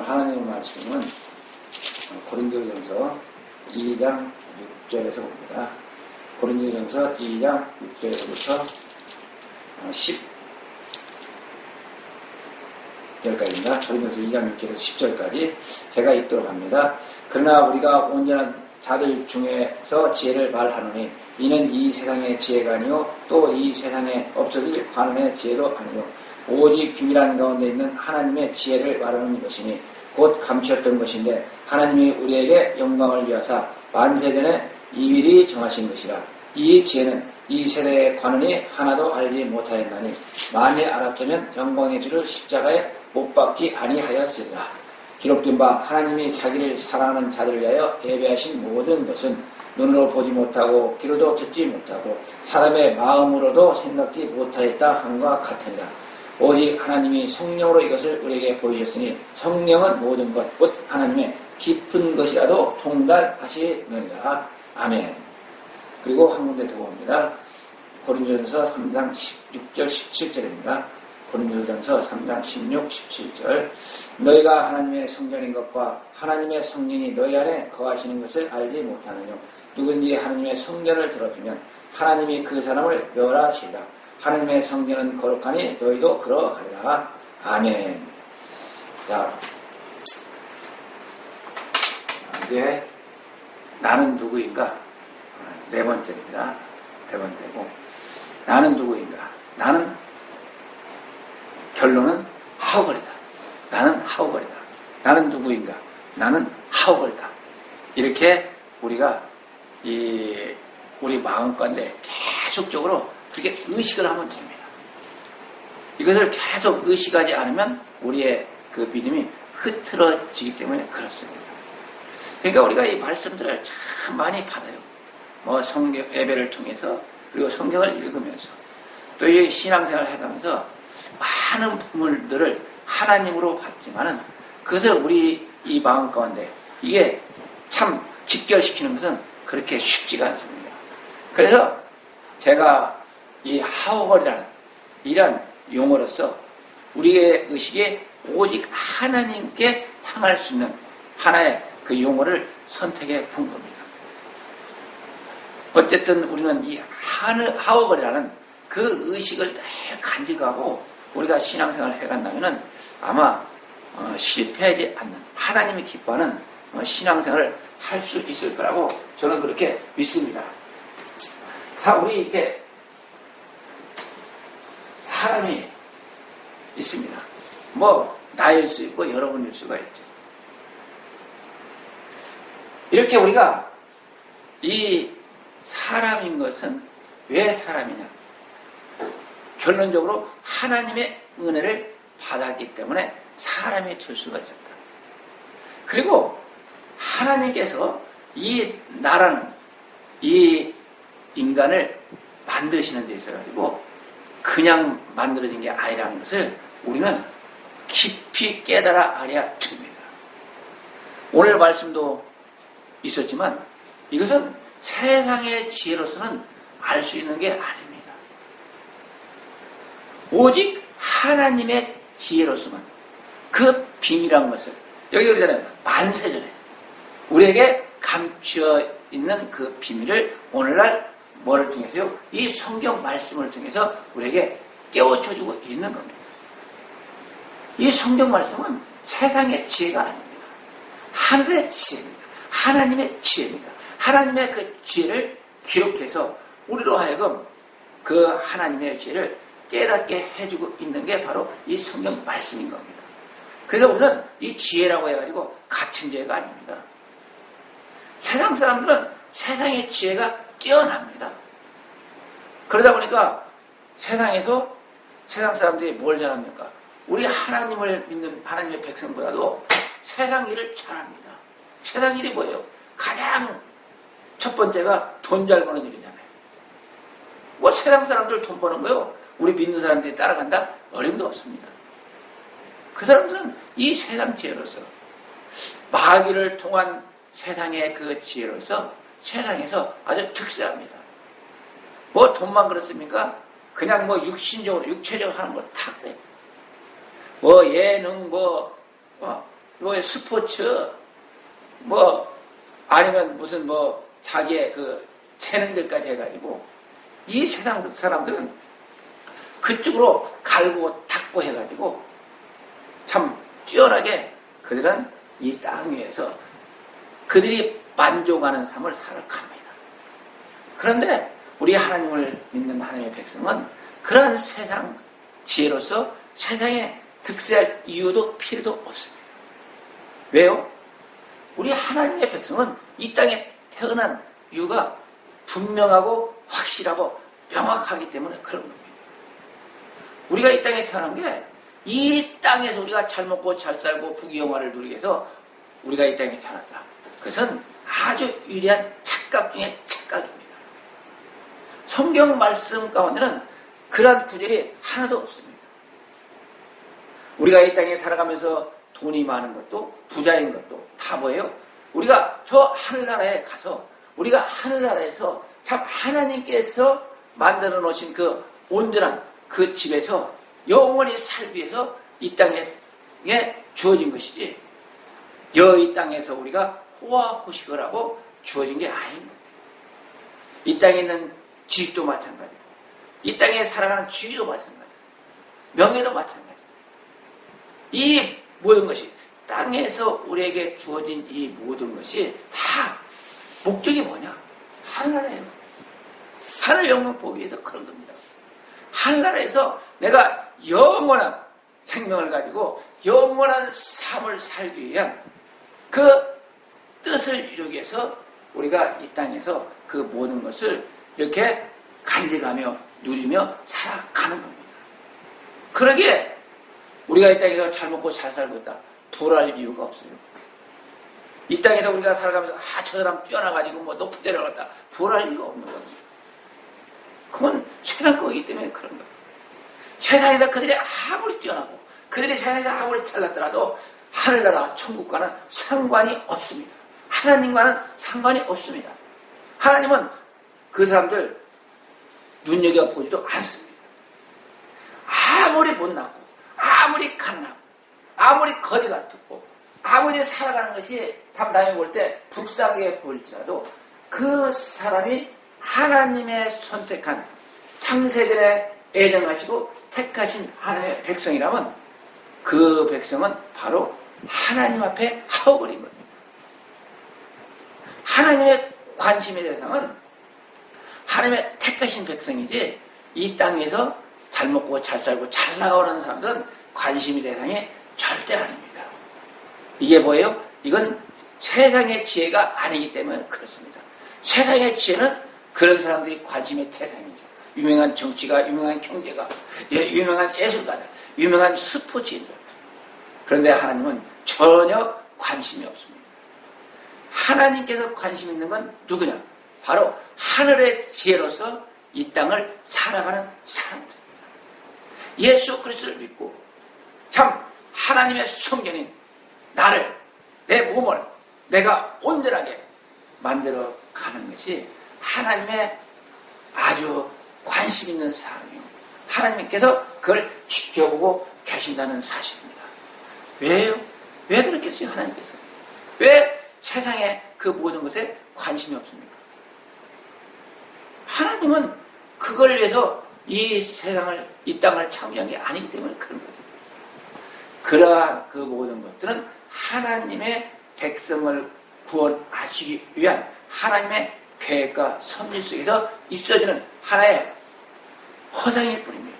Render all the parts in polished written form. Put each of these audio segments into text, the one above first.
하나님의 말씀은 고린도전서 2장 6절에서 봅니다. 고린도전서 2장 6절부터 10절까지입니다. 고린도전서 2장 6절에서 10절까지 제가 읽도록 합니다. 그러나 우리가 온전한 자들 중에서 지혜를 말하노니 이는 이 세상의 지혜가 아니요 또 이 세상에 없어질 관원의 지혜도 아니요 오직 비밀한 가운데 있는 하나님의 지혜를 말하는 것이니 곧 감추었던 것인데 하나님이 우리에게 영광을 위하사 만세전에 이미리 정하신 것이라. 이 지혜는 이 세대의 관원이 하나도 알지 못하였나니 만일 알았다면 영광의 주를 십자가에 못 박지 아니하였으리라. 기록된 바 하나님이 자기를 사랑하는 자들을 위하여 예배하신 모든 것은 눈으로 보지 못하고 귀로도 듣지 못하고 사람의 마음으로도 생각지 못하였다 함과 같으니라. 오직 하나님이 성령으로 이것을 우리에게 보이셨으니 성령은 모든 것 곧 하나님의 깊은 것이라도 통달하시느니라. 아멘. 그리고 한 군데 더 봅니다. 고린도전서 3장 16절 17절입니다. 고린도전서 3장 16, 17절. 너희가 하나님의 성전인 것과 하나님의 성령이 너희 안에 거하시는 것을 알지 못하느뇨. 누구든지 하나님의 성전을 더럽히면 하나님이 그 사람을 멸하시리라. 하나님의 성전은 거룩하니 너희도 그러하리라. 아멘. 자, 이제 나는 누구인가? 네 번째입니다. 네 번째고 나는 누구인가? 나는 결론은 하우걸이다. 나는 하우걸이다. 나는 누구인가? 나는 하우걸이다. 이렇게 우리가 우리 마음 가운데 계속적으로 그렇게 의식을 하면 됩니다. 이것을 계속 의식하지 않으면 우리의 그 믿음이 흐트러지기 때문에 그렇습니다. 그러니까 우리가 이 말씀들을 참 많이 받아요. 성경 예배를 통해서 그리고 성경을 읽으면서 또 이 신앙생활을 해가면서 많은 부분들을 하나님으로 받지만은 그것을 우리 이 마음 가운데 이게 참 직결시키는 것은 그렇게 쉽지가 않습니다. 그래서 제가 이 하우걸이라는 이런 용어로서 우리의 의식에 오직 하나님께 향할 수 있는 하나의 그 용어를 선택해 본 겁니다. 어쨌든 우리는 이 하우걸이라는 그 의식을 늘 간직하고 우리가 신앙생활을 해간다면 아마 실패하지 않는 하나님이 기뻐하는 신앙생활을 할 수 있을 거라고 저는 그렇게 믿습니다. 자, 우리 이렇게 사람이 있습니다. 나일 수 있고 여러분일 수가 있죠. 이렇게 우리가 이 사람인 것은 왜 사람이냐? 결론적으로 하나님의 은혜를 받았기 때문에 사람이 될 수가 있었다. 그리고 하나님께서 이 나라는 이 인간을 만드시는 데 있어가지고 그냥 만들어진 게 아니라는 것을 우리는 깊이 깨달아 알아야 됩니다. 오늘 말씀도 있었지만 이것은 세상의 지혜로서는 알 수 있는 게 아닙니다. 오직 하나님의 지혜로서만 그 비밀한 것을 여기 그러잖아요. 만세전에 우리에게 감추어 있는 그 비밀을 오늘날 뭐를 통해서요? 이 성경 말씀을 통해서 우리에게 깨우쳐주고 있는 겁니다. 이 성경 말씀은 세상의 지혜가 아닙니다. 하늘의 지혜입니다. 하나님의 지혜입니다. 하나님의 그 지혜를 기록해서 우리로 하여금 그 하나님의 지혜를 깨닫게 해주고 있는 게 바로 이 성경 말씀인 겁니다. 그래서 우리는 이 지혜라고 해가지고 같은 지혜가 아닙니다. 세상 사람들은 세상의 지혜가 뛰어납니다. 그러다 보니까 세상에서 세상 사람들이 뭘 잘합니까? 우리 하나님을 믿는 하나님의 백성보다도 세상 일을 잘합니다. 세상 일이 뭐예요? 가장 첫 번째가 돈 잘 버는 일이잖아요. 세상 사람들 돈 버는 거요? 우리 믿는 사람들이 따라간다? 어림도 없습니다. 그 사람들은 이 세상 지혜로서 마귀를 통한 세상의 그 지혜로서 세상에서 아주 특세합니다. 돈만 그렇습니까? 그냥 육신적으로 육체적으로 하는 거 다 그래요. 예능 뭐 스포츠, 뭐 아니면 무슨 뭐 자기의 그 재능들까지 해가지고 이 세상 사람들은 그쪽으로 갈고 닦고 해가지고 참 뛰어나게 그들은 이 땅 위에서 그들이 만족하는 삶을 살아갑니다. 그런데 우리 하나님을 믿는 하나님의 백성은 그러한 세상 지혜로서 세상에 득세할 이유도 필요도 없습니다. 왜요? 우리 하나님의 백성은 이 땅에 태어난 이유가 분명하고 확실하고 명확하기 때문에 그런 겁니다. 우리가 이 땅에 태어난 게 이 땅에서 우리가 잘 먹고 잘 살고 부귀영화를 누리기 위해서 우리가 이 땅에 태어났다. 그것은 아주 유리한 착각 중에 착각입니다. 성경 말씀 가운데는 그러한 구절이 하나도 없습니다. 우리가 이 땅에 살아가면서 돈이 많은 것도 부자인 것도 다 뭐예요? 우리가 저 하늘나라에 가서 우리가 하늘나라에서 참 하나님께서 만들어 놓으신 그 온전한 그 집에서 영원히 살기 위해서 이 땅에 주어진 것이지 이 땅에서 우리가 호화호식을 하고 주어진 게 아닙니다. 이 땅에 있는 지식도 마찬가지고 이 땅에 살아가는 지위도 마찬가지고 명예도 마찬가지고 이 모든 것이 땅에서 우리에게 주어진 이 모든 것이 다 목적이 뭐냐? 하늘나라예요. 하늘 영광 보기 위해서 그런 겁니다. 하늘나라에서 내가 영원한 생명을 가지고 영원한 삶을 살기 위한 그 뜻을 이루기 위해서 우리가 이 땅에서 그 모든 것을 이렇게 간직하며 누리며 살아가는 겁니다. 그러기에 우리가 이 땅에서 잘 먹고 잘 살고 있다. 불할 이유가 없어요. 이 땅에서 우리가 살아가면서 저 사람 뛰어나가지고 뭐 높은 데를 갔다. 불할 이유가 없는 겁니다. 그건 세상 거기 때문에 그런 거예요. 세상에서 그들이 아무리 뛰어나고 그들이 세상에서 아무리 잘났더라도 하늘나라 천국과는 상관이 없습니다. 하나님과는 상관이 없습니다. 하나님은 그 사람들 눈여겨보지도 않습니다. 아무리 못났고 아무리 가난하고 아무리 거지 같고 아무리 살아가는 것이 남이 볼 때 불쌍하게 보일지라도 그 사람이 하나님의 선택한 창세전에 애정하시고 택하신 하나님의 백성이라면 그 백성은 바로 하나님 앞에 하워버린 겁니다. 하나님의 관심의 대상은 하나님의 택하신 백성이지 이 땅에서 잘 먹고 잘 살고 잘 나가는 사람들은 관심의 대상이 절대 아닙니다. 이게 뭐예요? 이건 세상의 지혜가 아니기 때문에 그렇습니다. 세상의 지혜는 그런 사람들이 관심의 대상이죠. 유명한 정치가, 유명한 경제가, 유명한 예술가들, 유명한 스포츠인들. 그런데 하나님은 전혀 관심이 없습니다. 하나님께서 관심 있는 건 누구냐? 바로 하늘의 지혜로서 이 땅을 살아가는 사람들입니다. 예수 그리스도를 믿고 참 하나님의 성전인 나를, 내 몸을 내가 온전하게 만들어 가는 것이 하나님의 아주 관심 있는 사람이요. 하나님께서 그걸 지켜보고 계신다는 사실입니다. 왜요? 왜 그렇겠어요, 하나님께서? 왜 세상에 그 모든 것에 관심이 없습니까? 하나님은 그걸 위해서 이 세상을, 이 땅을 창조한 게 아니기 때문에 그런 거죠. 그러한 그 모든 것들은 하나님의 백성을 구원하시기 위한 하나님의 계획과 섭리 속에서 있어지는 하나의 허상일 뿐입니다.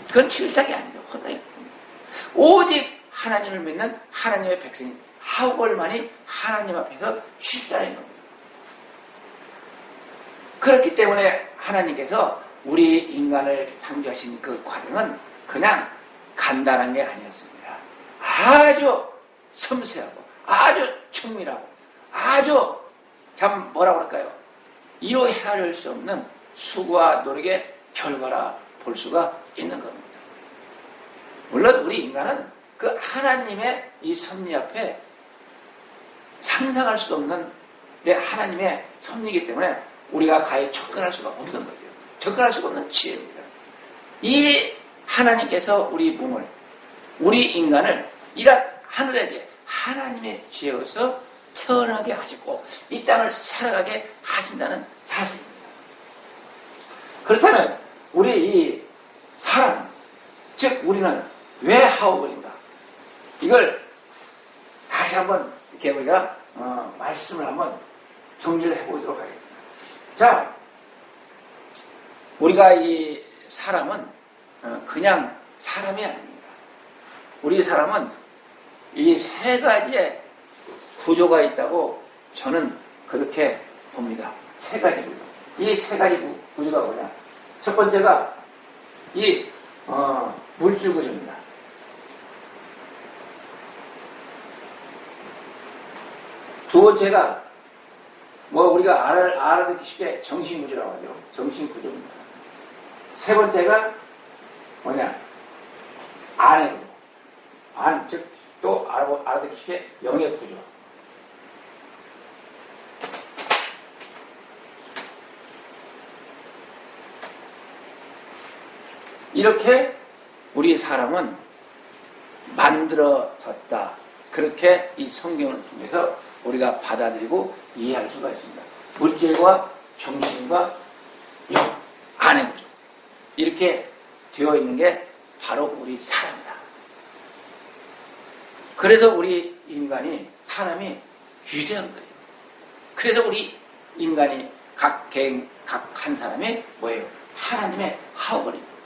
그건 실상이 아니죠. 허상일 뿐입니다. 오직 하나님을 믿는 하나님의 백성인 하울만이 하나님 앞에서 실상인 겁니다. 그렇기 때문에 하나님께서 우리 인간을 창조하신 그 과정은 그냥 간단한 게 아니었습니다. 아주 섬세하고 아주 충밀하고 아주 참 뭐라고 할까요? 이로 헤아릴 수 없는 수고와 노력의 결과라 볼 수가 있는 겁니다. 물론 우리 인간은 그 하나님의 이 섭리 앞에 상상할 수 없는 하나님의 섭리이기 때문에 우리가 가히 접근할 수가 없는 거죠. 접근할 수가 없는 지혜입니다. 이 하나님께서 우리 몸을, 우리 인간을 이런 하늘의 지혜, 하나님의 지혜로서 태어나게 하시고 이 땅을 살아가게 하신다는 사실입니다. 그렇다면 우리 이 사람, 즉 우리는 왜 하오걸인가? 이걸 다시 한번 이렇게 우리가 말씀을 한번 정리를 해보도록 하겠습니다. 자, 우리가 이 사람은 그냥 사람이 아닙니다. 우리 사람은 이 세 가지의 구조가 있다고 저는 그렇게 봅니다. 세 가지 구조. 이 세 가지 구조가 뭐냐? 첫 번째가 이 물질 구조입니다. 두 번째가 뭐 우리가 알아듣기 쉽게 정신 구조라고 하죠. 정신 구조입니다. 세 번째가 뭐냐? 안의 구조. 즉 또 알아듣기 쉽게 영의 구조. 이렇게 우리 사람은 만들어졌다. 그렇게 이 성경을 통해서 우리가 받아들이고 이해할 수가 있습니다. 물질과 정신과 영, 안의 구조. 이렇게 되어 있는 게 바로 우리 사람이다. 그래서 우리 인간이, 사람이 위대한 거예요. 그래서 우리 인간이 각 개인, 각 한 사람이 뭐예요? 하나님의 하오걸입니다.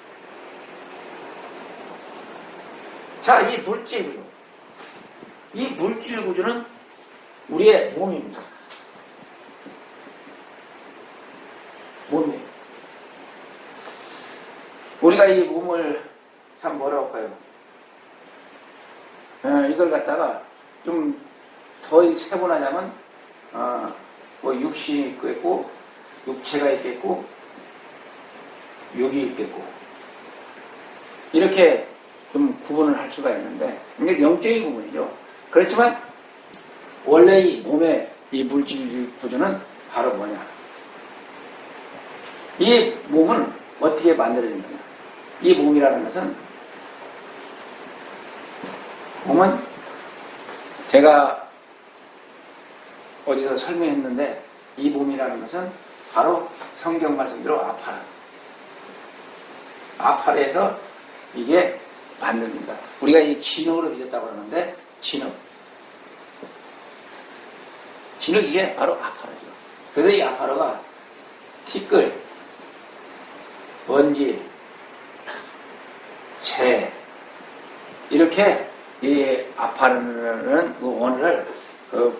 자, 이 물질 구조. 이 물질 구조는 우리의 몸입니다. 몸이에요. 우리가 이 몸을 참 뭐라고 할까요? 이걸 갖다가 좀 더 세분하자면 뭐 육신이 있겠고 육체가 있겠고 육이 있겠고 이렇게 좀 구분을 할 수가 있는데 이게 영적인 부분이죠. 그렇지만 원래 이 몸의 이 물질 구조는 바로 뭐냐? 이 몸은 어떻게 만들어진 거냐? 이 몸이라는 것은 몸은 제가 어디서 설명했는데 이 몸이라는 것은 바로 성경 말씀대로 아파레에서 이게 만듭니다. 우리가 이 진흙으로 빚었다고 그러는데 진흙 이게 바로 아파로죠. 그래서 이 아파로가 티끌, 먼지, 재 이렇게 이 아파르는 그 원을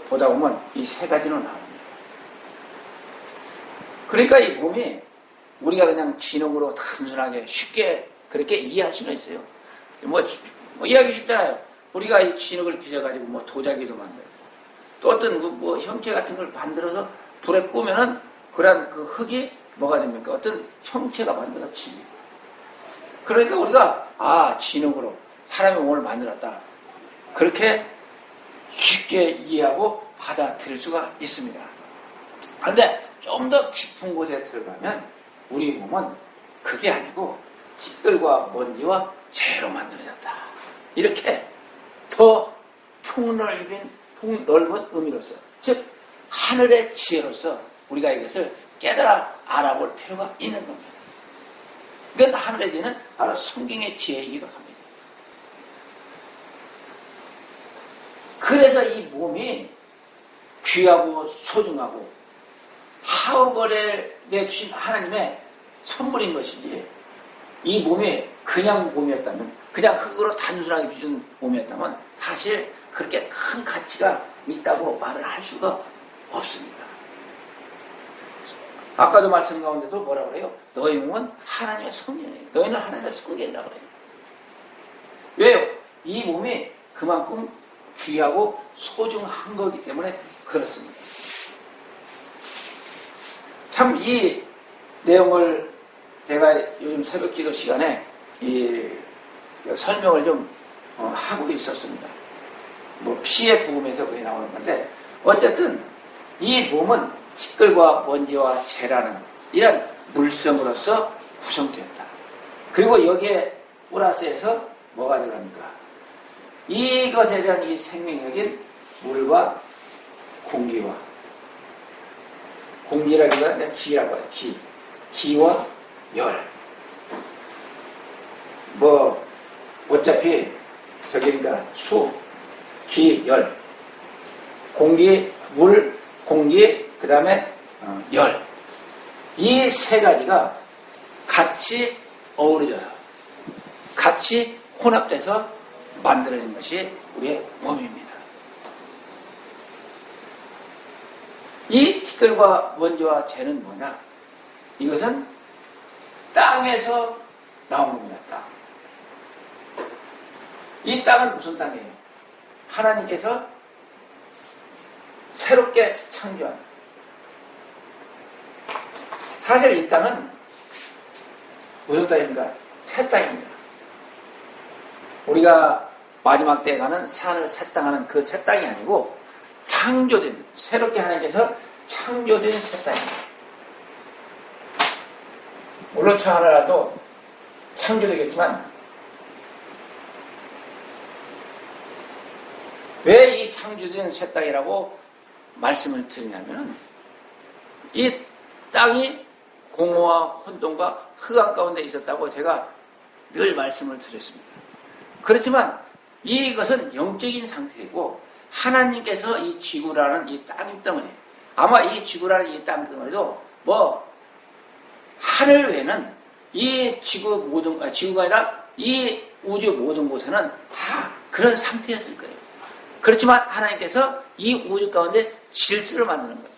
보다 보면 이 세 가지로 나옵니다. 그러니까 이 몸이 우리가 그냥 진흙으로 단순하게 쉽게 그렇게 이해할 수는 있어요. 뭐 이해하기 쉽잖아요. 우리가 이 진흙을 빚어가지고 뭐 도자기도 만들고 또 어떤 뭐 형체 같은 걸 만들어서 불에 꾸면은 그런 그 흙이 뭐가 됩니까? 어떤 형체가 만들어집니다. 그러니까 우리가 진흙으로 사람의 몸을 만들었다. 그렇게 쉽게 이해하고 받아들일 수가 있습니다. 그런데 좀 더 깊은 곳에 들어가면 우리 몸은 그게 아니고 티끌과 먼지와 재로 만들어졌다. 이렇게 더 폭넓은 의미로서 즉 하늘의 지혜로서 우리가 이것을 깨달아 알아볼 필요가 있는 겁니다. 그러니까 하늘의 지혜는 바로 성경의 지혜이기도 합니다. 그래서 이 몸이 귀하고 소중하고 하오걸에 주신 하나님의 선물인 것이지 이 몸이 그냥 몸이었다면 그냥 흙으로 단순하게 빚은 몸이었다면 사실 그렇게 큰 가치가 있다고 말을 할 수가 없습니다. 아까도 말씀 가운데도 뭐라고 그래요? 너희 몸은 하나님의 성전이에요. 너희는 하나님의 성전이라고 그래요. 왜요? 이 몸이 그만큼 귀하고 소중한 거기 때문에 그렇습니다. 참 이 내용을 제가 요즘 새벽 기도 시간에 이 설명을 좀 하고 있었습니다. 뭐 피의 복음에서 그게 나오는 건데 어쨌든 이 몸은 티끌과 먼지와 재라는 이런 물성으로서 구성되었다. 그리고 여기에 플러스에서 뭐가 들어갑니까? 이것에 대한 이 생명력인 물과 공기와 공기라기보다는 기라고 해요. 기와 열. 뭐 어차피 저기니까 수, 기, 열. 공기, 물, 공기, 그 다음에 열. 이 세 가지가 같이 어우러져서 같이 혼합돼서 만들어진 것이 우리의 몸입니다. 이 티끌과 먼지와 재는 뭐냐? 이것은 땅에서 나온 겁니다. 땅. 이 땅은 무슨 땅이에요? 하나님께서 새롭게 창조한. 사실 이 땅은 무슨 땅입니까? 새 땅입니다. 우리가 마지막 때에 가는 새하늘 새 땅하는 그 새 땅이 아니고 창조된, 새롭게 하나님께서 창조된 새 땅입니다. 물론 저 하나라도 창조되겠지만 왜 이 창조된 새 땅이라고 말씀을 드리냐면 이 땅이 공허와 혼돈과 흑암 가운데 있었다고 제가 늘 말씀을 드렸습니다. 그렇지만 이것은 영적인 상태이고 하나님께서 이 지구라는 이 땅덩어리, 아마 이 지구라는 이 땅덩어리도 뭐 하늘 외에는 이 지구 모든, 지구가 아니라 이 우주 모든 곳에는 다 그런 상태였을 거예요. 그렇지만 하나님께서 이 우주 가운데 질서를 만드는 거예요.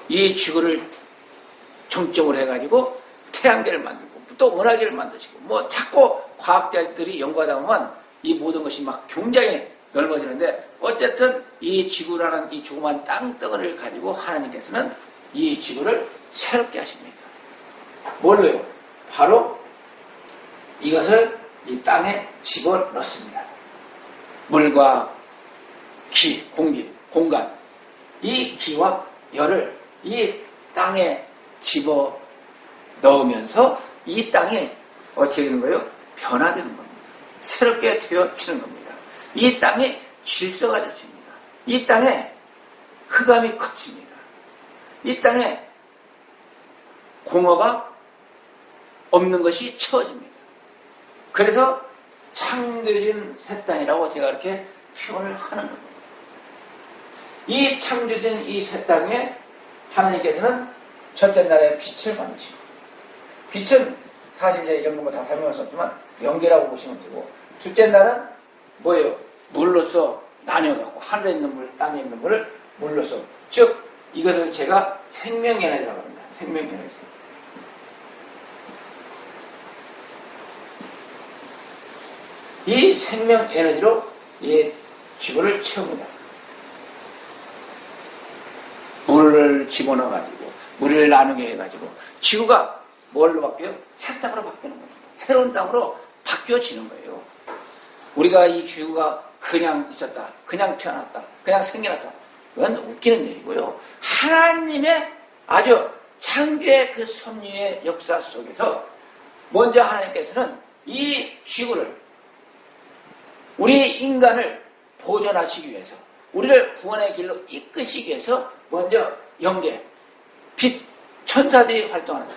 이 지구를 정점으로 해가지고 태양계를 만들고 또 은하계를 만드시고 뭐 자꾸 과학자들이 연구하다 보면 이 모든 것이 막 굉장히 넓어지는데 어쨌든 이 지구라는 이 조그만 땅덩어리를 가지고 하나님께서는 이 지구를 새롭게 하십니다. 뭘로요? 바로 이것을 이 땅에 집어넣습니다. 물과 기, 공기, 공간, 이 기와 열을 이 땅에 집어 넣으면서 이 땅이 어떻게 되는 거예요? 변화되는 겁니다. 새롭게 되어지는 겁니다. 이 땅에 질서가 잡힙니다. 이 땅에 흑암이 커집니다. 이 땅에 공허가 없는 것이 채워집니다. 그래서 창조된 새 땅이라고 제가 이렇게 표현을 하는 겁니다. 이 창조된 이 새 땅에 하나님께서는 첫째 날에 빛을 만드시고, 빛은 사실 이제 이런 거 다 설명할 수 없지만 연기라고 보시면 되고, 둘째 날은 뭐예요? 물로서 나뉘어갖고 하늘에 있는 물, 땅에 있는 물을 물로서, 즉 이것을 제가 생명에너지라고 합니다. 생명에너지. 이 생명에너지로 이 지구를 채웁니다. 물을 집어넣어가지고 물을 나누게 해가지고 지구가 뭘로 바뀌어요? 새 땅으로 바뀌는 거예요. 새로운 땅으로 바뀌어지는 거예요. 우리가 이 지구가 그냥 있었다, 그냥 태어났다, 그냥 생겨났다, 그건 웃기는 얘기고요. 하나님의 아주 창조의 그 섭리의 역사 속에서 먼저 하나님께서는 이 지구를, 우리 인간을 보존하시기 위해서, 우리를 구원의 길로 이끄시기 위해서 먼저 영계, 빛, 천사들이 활동하는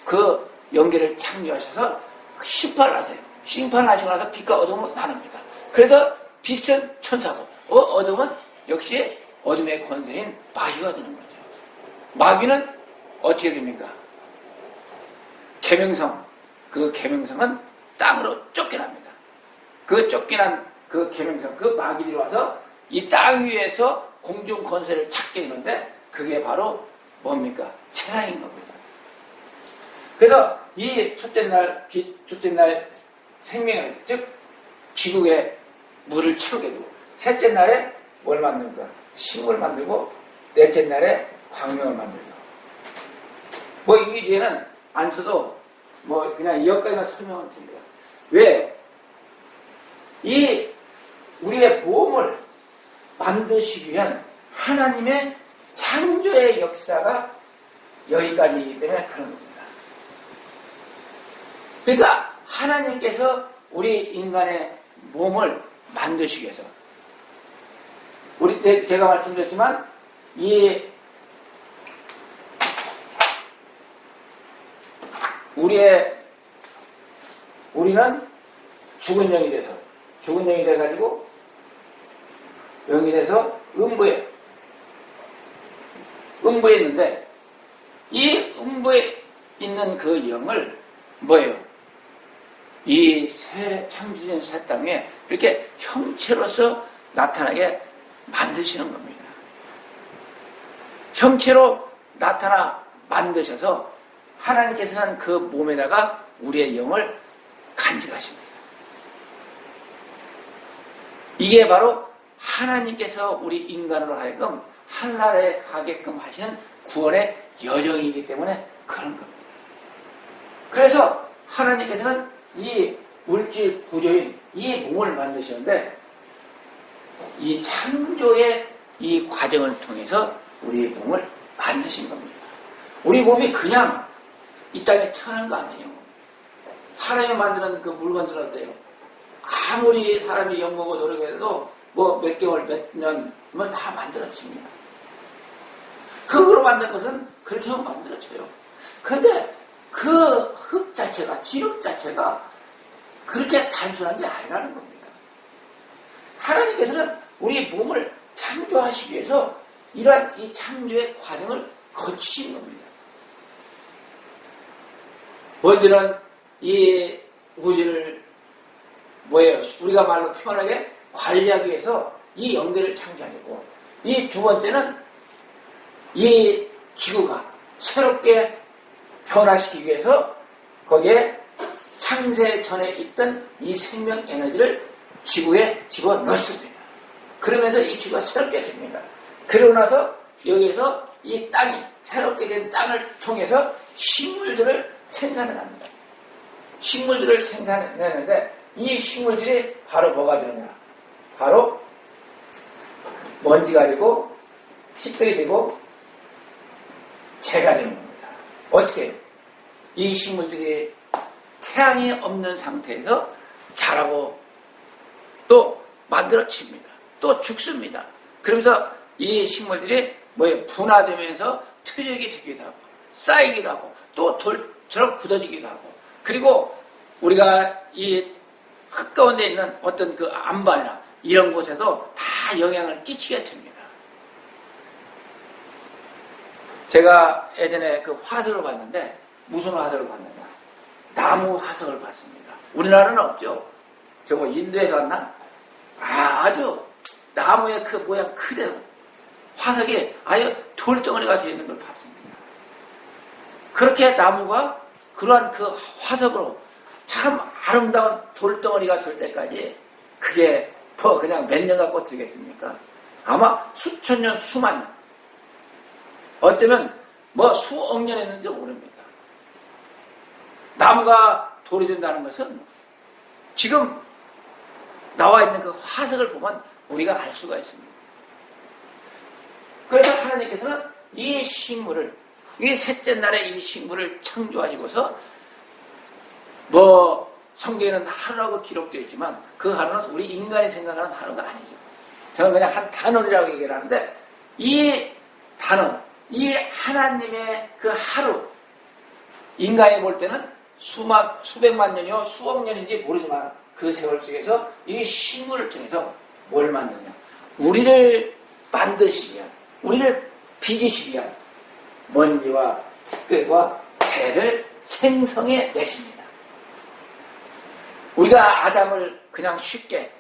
그 영계를 창조하셔서 심판하세요. 심판하시고 나서 빛과 어둠으로 나눕니다. 그래서 빛은 천사고 어둠은 역시 어둠의 권세인 마귀가 되는 거죠. 마귀는 어떻게 됩니까? 계명성, 그 계명성은 땅으로 쫓겨납니다. 그 쫓겨난 그 계명성, 그 마귀들이 와서 이 땅 위에서 공중 권세를 찾게 되는데 그게 바로 뭡니까? 세상인 겁니다. 그래서 이 첫째 날 빛, 둘째 날 생명을, 즉 지구에 물을 채우게 되고, 셋째 날에 뭘 만듭니까? 식물 만들고, 넷째 날에 광명을 만들고. 뭐 이 뒤에는 안 써도 뭐 그냥 여기까지만 설명을 드립니다. 왜? 이 우리의 몸을 만드시기 위한 하나님의 창조의 역사가 여기까지이기 때문에 그런 겁니다. 그러니까 하나님께서 우리 인간의 몸을 만드시기 위해서. 제가 말씀드렸지만, 우리는 죽은 영이 돼가지고, 영이 돼서 음부에 있는데, 이 음부에 있는 그 영을 뭐예요? 이 창조된 새 땅에 이렇게 형체로서 나타나게 만드시는 겁니다. 형체로 만드셔서 하나님께서는 그 몸에다가 우리의 영을 간직하십니다. 이게 바로 하나님께서 우리 인간으로 하여금 하늘나라에 가게끔 하시는 구원의 여정이기 때문에 그런 겁니다. 그래서 하나님께서는 이 물질 구조인 이 몸을 만드시는데, 이 창조의 이 과정을 통해서 우리의 몸을 만드신 겁니다. 우리 몸이 그냥 이 땅에 태어난 거 아니에요. 사람이 만드는 그 물건들은 어때요? 아무리 사람이 영모고 노력해도 뭐 몇 개월, 몇 년이면 다 만들어집니다. 흙으로 만든 것은 그렇게 하면 만들어져요. 그런데 그 흙 자체가, 지름 자체가 그렇게 단순한 게 아니라는 겁니다. 하나님께서는 우리 몸을 창조하시기 위해서 이러한 이 창조의 과정을 거치신 겁니다. 먼저는 이 우주를 우리가 말로 표현하게 관리하기 위해서 이 영계를 창조하셨고, 이 두 번째는 이 지구가 새롭게 변화시키기 위해서 거기에 창세 전에 있던 이 생명 에너지를 지구에 집어넣습니다. 그러면서 이 지구가 새롭게 됩니다. 그러고 나서 여기에서 이 땅이, 새롭게 된 땅을 통해서 식물들을 생산해냅니다. 식물들을 생산해내는데 이 식물들이 바로 뭐가 되느냐? 바로 먼지가 되고 티끌이 되고 재가 되는 겁니다. 어떻게 해요? 이 식물들이 태양이 없는 상태에서 자라고 또 만들어집니다. 또 죽습니다. 그러면서 이 식물들이 분화되면서 퇴적이 되기도 하고 쌓이기도 하고 또 돌처럼 굳어지기도 하고, 그리고 우리가 이 흙 가운데 있는 어떤 그 안반이나 이런 곳에도 다 영향을 끼치게 됩니다. 제가 예전에 그 화석을 봤는데, 무슨 화석을 봤느냐? 나무 화석을 봤습니다. 우리나라는 없죠. 저거 인도에서 왔나? 아주 나무의 그 모양 그대로 화석이 아주 돌덩어리가 되어 있는 걸 봤습니다. 그렇게 나무가 그러한 그 화석으로 참 아름다운 돌덩어리가 될 때까지 그게 그냥 몇 년 갖고 되겠습니까? 아마 수천 년, 수만 년. 어쩌면 수억 년 했는지 모릅니다. 나무가 돌이 된다는 것은 지금 나와 있는 그 화석을 보면 우리가 알 수가 있습니다. 그래서 하나님께서는 이 식물을, 이 셋째 날에 이 식물을 창조하시고서 성경에는 하루라고 기록되어 있지만 그 하루는 우리 인간이 생각하는 하루가 아니죠. 저는 그냥 한 단원이라고 얘기를 하는데, 이 단원, 이 하나님의 그 하루, 인간이 볼 때는 수백만 년이요 수억 년인지 모르지만 그 세월 속에서 이 식물을 통해서 뭘 만드냐? 우리를 만드시기 위한, 우리를 빚으시기 위한 먼지와 티끌과 재를 생성해 내십니다. 우리가 아담을 그냥 쉽게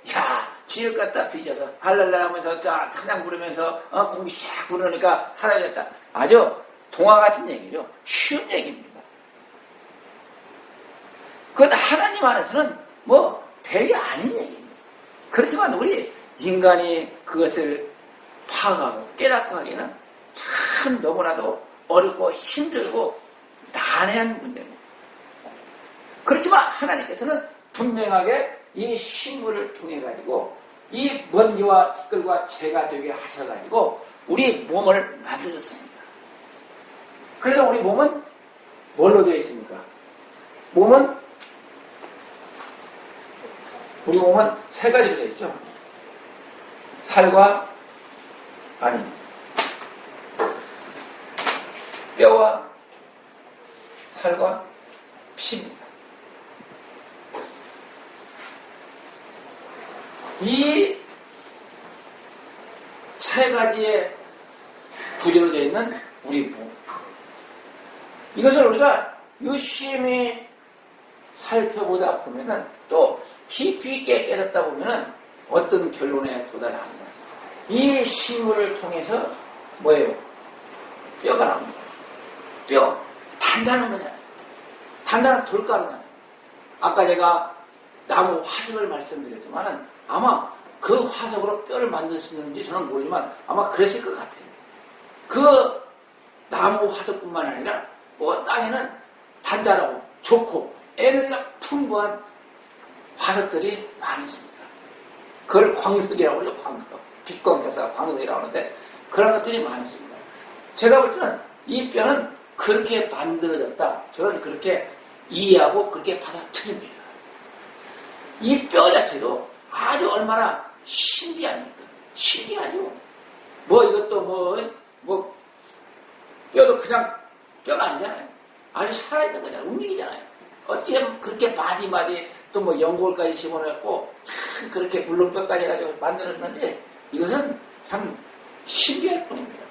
쥐를 갖다 빚어서 할랄라 하면서 찬양 부르면서 공기 쫙 부르니까 사라졌다. 아주 동화 같은 얘기죠. 쉬운 얘기입니다. 그건 하나님 안에서는 별이 아닌 얘기입니다. 그렇지만 우리 인간이 그것을 파악하고 깨닫고 하기는 참 너무나도 어렵고 힘들고 난해한 문제입니다. 그렇지만 하나님께서는 분명하게 이 식물을 통해 가지고 이 먼지와 티끌과 재가 되게 하셔가지고 우리 몸을 만들었습니다. 그래서 우리 몸은 뭘로 되어 있습니까? 몸은 우리 몸은 세 가지로 되어 있죠. 살과, 아니, 뼈와 살과 피입니다. 이 세 가지의 구조로 되어 있는 우리 몸. 이것을 우리가 유심히 살펴보다 보면은 또 깊이 있게 깨닫다 보면은 어떤 결론에 도달합니다. 이 식물을 통해서 뭐예요? 뼈가 나옵니다. 뼈. 단단한 거잖아요. 단단한 돌가루잖아요. 아까 제가 나무 화석을 말씀드렸지만은 아마 그 화석으로 뼈를 만드시는지 저는 모르지만 아마 그랬을 것 같아요. 그 나무 화석뿐만 아니라 땅에는 단단하고 좋고 에너지가 풍부한 화석들이 많이 있습니다. 그걸 광석이라고 그러죠. 광석. 빛광자사가 광석이라고 하는데 그런 것들이 많이 있습니다. 제가 볼 때는 이 뼈는 그렇게 만들어졌다. 저는 그렇게 이해하고 그렇게 받아들입니다. 이 뼈 자체도 아주 얼마나 신비합니까? 신기하죠. 이것도 뼈도 그냥 뼈가 아니잖아요. 아주 살아있는 거잖아요. 움직이잖아요. 어떻게 그렇게 마디마디 또 연골까지 집어넣고 참 그렇게 물렁뼈까지 해가지고 만들었는지 이것은 참 신기할 뿐입니다.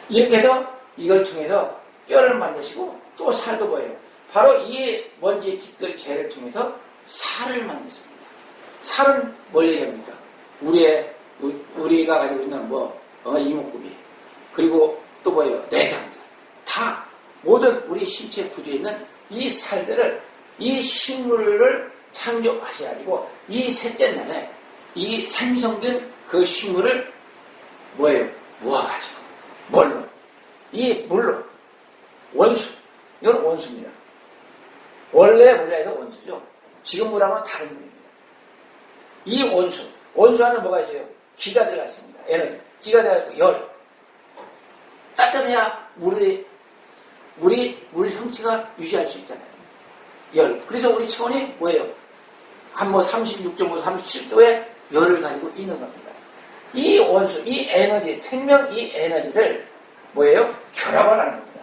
이렇게 해서 이걸 통해서 뼈를 만드시고 또 살도 보여요. 바로 이 먼지 티끌 재를 통해서 살을 만드십니다. 살은 뭘 얘기합니까? 우리가 가지고 있는 이목구비 그리고 또 내장들 다 모든 우리 신체 구조에 있는 이 살들을 이 식물을 창조하셔가지고 이 셋째 날에 이 생성된 그 식물을 모아가지고 이 물로 원수 이건 원수입니다. 원래 물에서 원수죠. 지금 물하고는 다른 물입니다. 이 원수 안에 뭐가 있어요? 기가 들어가 있습니다. 에너지. 기가 들어가 있고 열. 따뜻해야 물 형체가 유지할 수 있잖아요. 열. 그래서 우리 체온이 뭐예요? 한 36.5, 37도의 열을 가지고 있는 겁니다. 이 원수, 이 에너지, 생명 이 에너지를 결합을 하는 겁니다.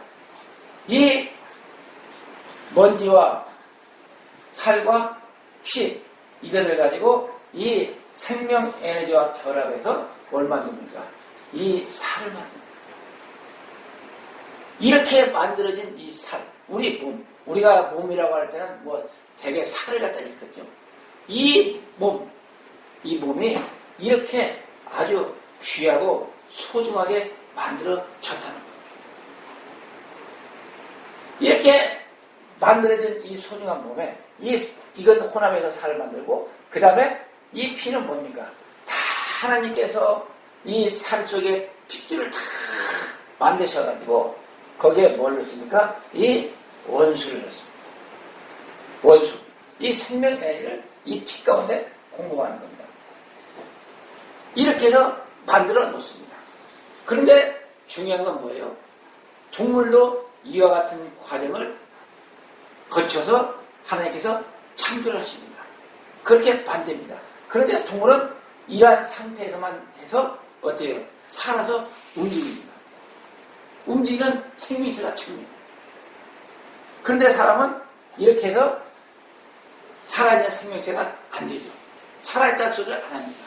이 먼지와 살과 피, 이것을 가지고 이 생명 에너지와 결합해서 뭘 만듭니까? 이 살을 만듭니다. 이렇게 만들어진 이 살, 우리 몸, 우리가 몸이라고 할 때는 되게 살을 갖다 일컫죠. 이 몸이 이렇게 아주 귀하고 소중하게 만들어졌다는 겁니다. 이렇게 만들어진 이 소중한 몸에 이건 혼합해서 살을 만들고 그 다음에 이 피는 뭡니까? 다 하나님께서 이 살 속에 핏줄을 다 만드셔가지고 거기에 뭘 넣습니까? 이 원수를 넣습니다. 원수. 이 생명 에너지를 이 피 가운데 공급하는 겁니다. 이렇게 해서 만들어 놓습니다. 그런데 중요한 건 뭐예요? 동물도 이와 같은 과정을 거쳐서 하나님께서 창조를 하십니다. 그렇게 만듭니다. 그런데 동물은 이러한 상태에서만 해서 어때요? 살아서 움직입니다. 움직이는 생명체가 됩니다. 그런데 사람은 이렇게 해서 살아있는 생명체가 안 되죠. 살아있다는 소리를 안 합니다.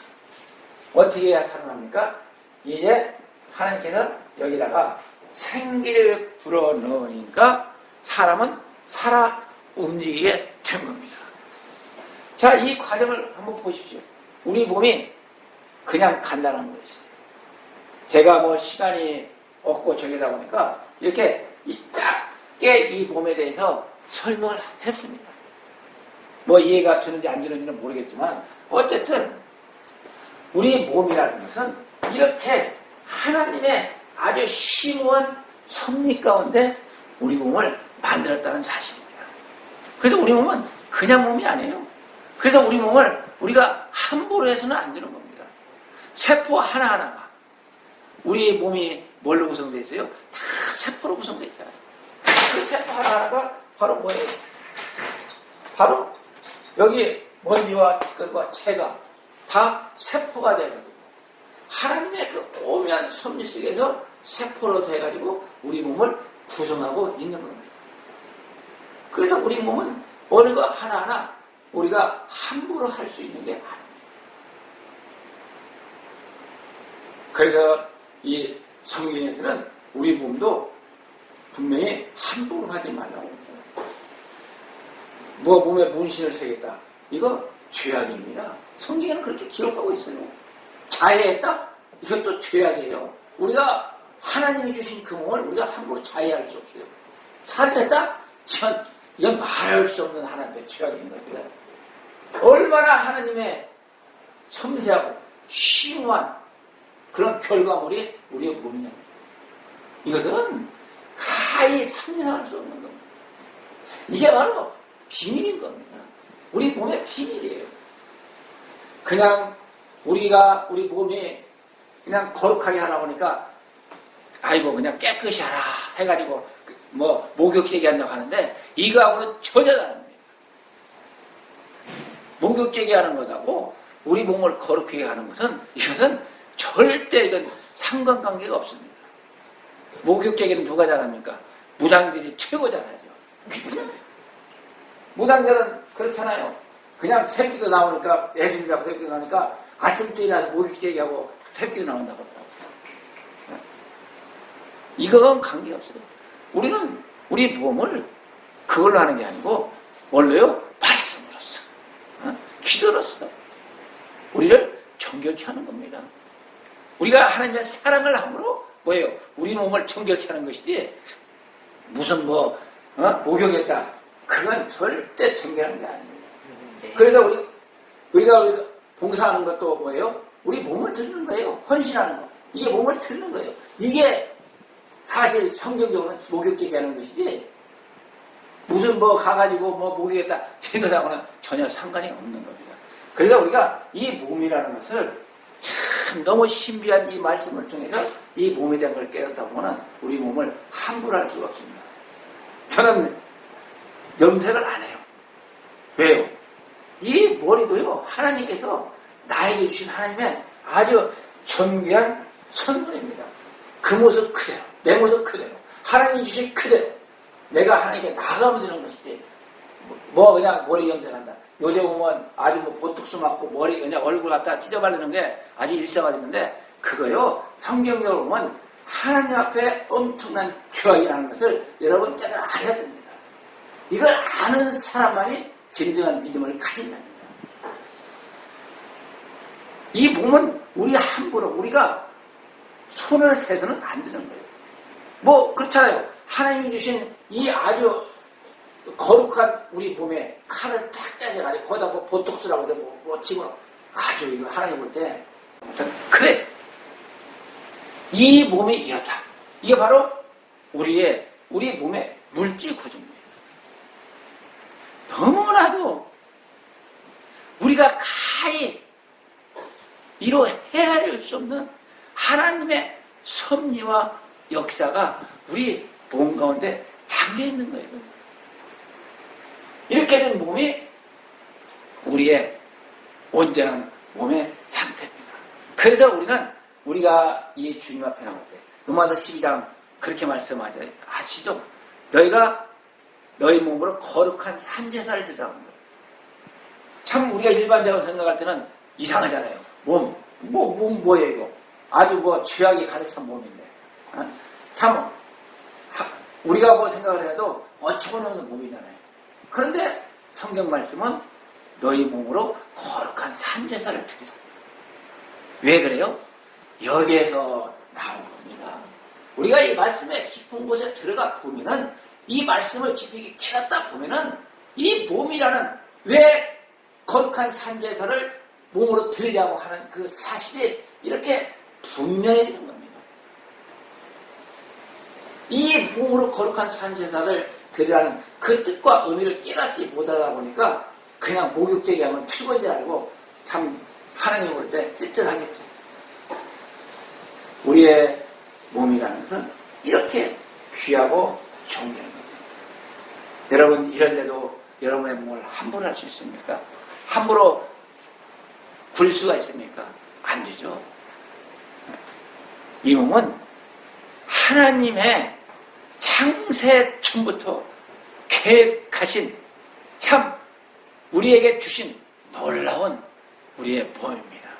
어떻게 해야 살아납니까? 이제 하나님께서 여기다가 생기를 불어넣으니까 사람은 살아 움직이게 된 겁니다. 자, 이 과정을 한번 보십시오. 우리 몸이 그냥 간단한 것이. 제가 시간이 없고 저기다 보니까 이렇게 짧게 이 몸에 대해서 설명을 했습니다. 이해가 되는지 안 되는지는 모르겠지만 어쨌든 우리 몸이라는 것은 이렇게 하나님의 아주 심오한 섭리 가운데 우리 몸을 만들었다는 사실입니다. 그래서 우리 몸은 그냥 몸이 아니에요. 그래서 우리 몸을 우리가 함부로 해서는 안 되는 겁니다. 세포 하나하나가 우리 몸이 뭘로 구성되어 있어요? 다 세포로 구성되어 있잖아요. 그 세포 하나하나가 바로 뭐예요? 바로 여기 먼지와 티끌과 체가 다 세포가 돼가지고 하나님의 그 오묘한 섭리 속에서 세포로 돼가지고 우리 몸을 구성하고 있는 겁니다. 그래서 우리 몸은 어느 거 하나하나 우리가 함부로 할 수 있는 게 아닙니다. 그래서 이 성경에서는 우리 몸도 분명히 함부로 하지 말라고. 뭐 몸에 문신을 새겼다. 이거 죄악입니다. 성경에는 그렇게 기록하고 있어요. 자해했다? 이것도 죄악이에요. 우리가 하나님이 주신 그 몸을 우리가 함부로 자해할 수 없어요. 살인했다? 이건 말할 수 없는 하나님의 죄악인 겁니다. 얼마나 하나님의 섬세하고 심오한 그런 결과물이 우리의 몸이냐. 이것은 가히 상상할 수 없는 겁니다. 이게 바로 비밀인 겁니다. 우리 몸의 비밀이에요. 그냥 우리 몸이 그냥 거룩하게 하라고 하니까 아이고 그냥 깨끗이 하라 해가지고 뭐 목욕제기 한다고 하는데 이거하고는 전혀 다릅니다. 목욕제기 하는 것하고 우리 몸을 거룩하게 하는 것은 이것은 절대 이건 상관관계가 없습니다. 목욕제기는 누가 잘합니까? 무당들이 최고 잘하죠. 무당들은 그렇잖아요. 그냥 새끼도 나오니까 애집이라고 새끼도 나오니까 아침부터 일어나서 목욕제기하고 새끼도 나온다고 하더라고요. 이건 관계없어요. 우리는 우리 몸을 그걸로 하는 게 아니고 원래요 말씀으로써 기도로써 우리를 정결케 하는 겁니다. 우리가 하나님의 사랑을 함으로 뭐예요? 우리 몸을 정결케 하는 것이지 무슨 목욕했다. 그건 절대 정결하는 게 아닙니다. 그래서 우리가 봉사하는 것도 뭐예요? 우리 몸을 드리는 거예요. 헌신하는 거. 이게 몸을 드리는 거예요. 이게 사실 성경적으로는 목욕제기 하는 것이지 무슨 가가지고 목욕했다 이런 것하고는 전혀 상관이 없는 겁니다. 그래서 우리가 이 몸이라는 것을 참 너무 신비한 이 말씀을 통해서 이 몸에 대한 걸 깨닫다 보면 우리 몸을 함부로 할 수가 없습니다. 저는 염색을 안 해요. 왜요? 이 머리도요 하나님께서 나에게 주신 하나님의 아주 존귀한 선물입니다. 그 모습 그대로, 내 모습 그대로, 하나님이 주신 그대로 내가 하나님께 나가면 되는 것이지 그냥 머리 염색한다. 요새 보면 아주 보톡스 맞고 머리 그냥 얼굴 갖다 찢어바르는 게 아주 일상화됐는데 그거요 성경적으로 보면 하나님 앞에 엄청난 죄악이라는 것을 여러분 깨달아 알아야 됩니다. 이걸 아는 사람만이 진정한 믿음을 가진 자입니다. 이 몸은 우리 함부로 우리가 손을 대서는 안 되는 거예요. 그렇잖아요. 하나님이 주신 이 아주 거룩한 우리 몸에 칼을 탁 짜져가지고 거기다 보톡스라고 해서 집어 아주 이거 하나님 볼 때 그래 이 몸이 이렇다. 이게 바로 우리 몸의 물질 구조입니다. 너무나도 우리가 가히 이로 헤아릴 수 없는 하나님의 섭리와 역사가 우리 몸 가운데 담겨 있는 거예요. 이렇게 된 몸이 우리의 온전한 몸의 상태입니다. 그래서 우리가 이 주님 앞에 나올 때 로마서 12장 그렇게 말씀하시죠. 너희가 너희 몸으로 거룩한 산제사를 드리라고 합니다. 참 우리가 일반적으로 생각할 때는 이상하잖아요. 뭐예요 이거? 아주 죄악이 가득 찬 몸인데. 참 우리가 생각을 해도 어처구니없는 몸이잖아요. 그런데 성경 말씀은 너희 몸으로 거룩한 산제사를 드리라. 왜 그래요? 여기에서 나온 겁니다. 우리가 이 말씀의 깊은 곳에 들어가 보면은 이 말씀을 깊이 깨닫다 보면은 이 몸이라는 왜 거룩한 산제사를 몸으로 드리려고 하는 그 사실이 이렇게 분명해지는 겁니다. 이 몸으로 거룩한 산제사를 드리라는 그 뜻과 의미를 깨닫지 못하다 보니까 그냥 목욕제기 하면 최고인 줄 알고 참 하나님 볼 때 찝찝하겠죠. 우리의 몸이라는 것은 이렇게 귀하고 존귀한 겁니다. 여러분 이런데도 여러분의 몸을 함부로 할 수 있습니까? 함부로 굴 수가 있습니까? 안 되죠. 이 몸은 하나님의 창세 처음부터 계획하신 참 우리에게 주신 놀라운 우리의 몸입니다.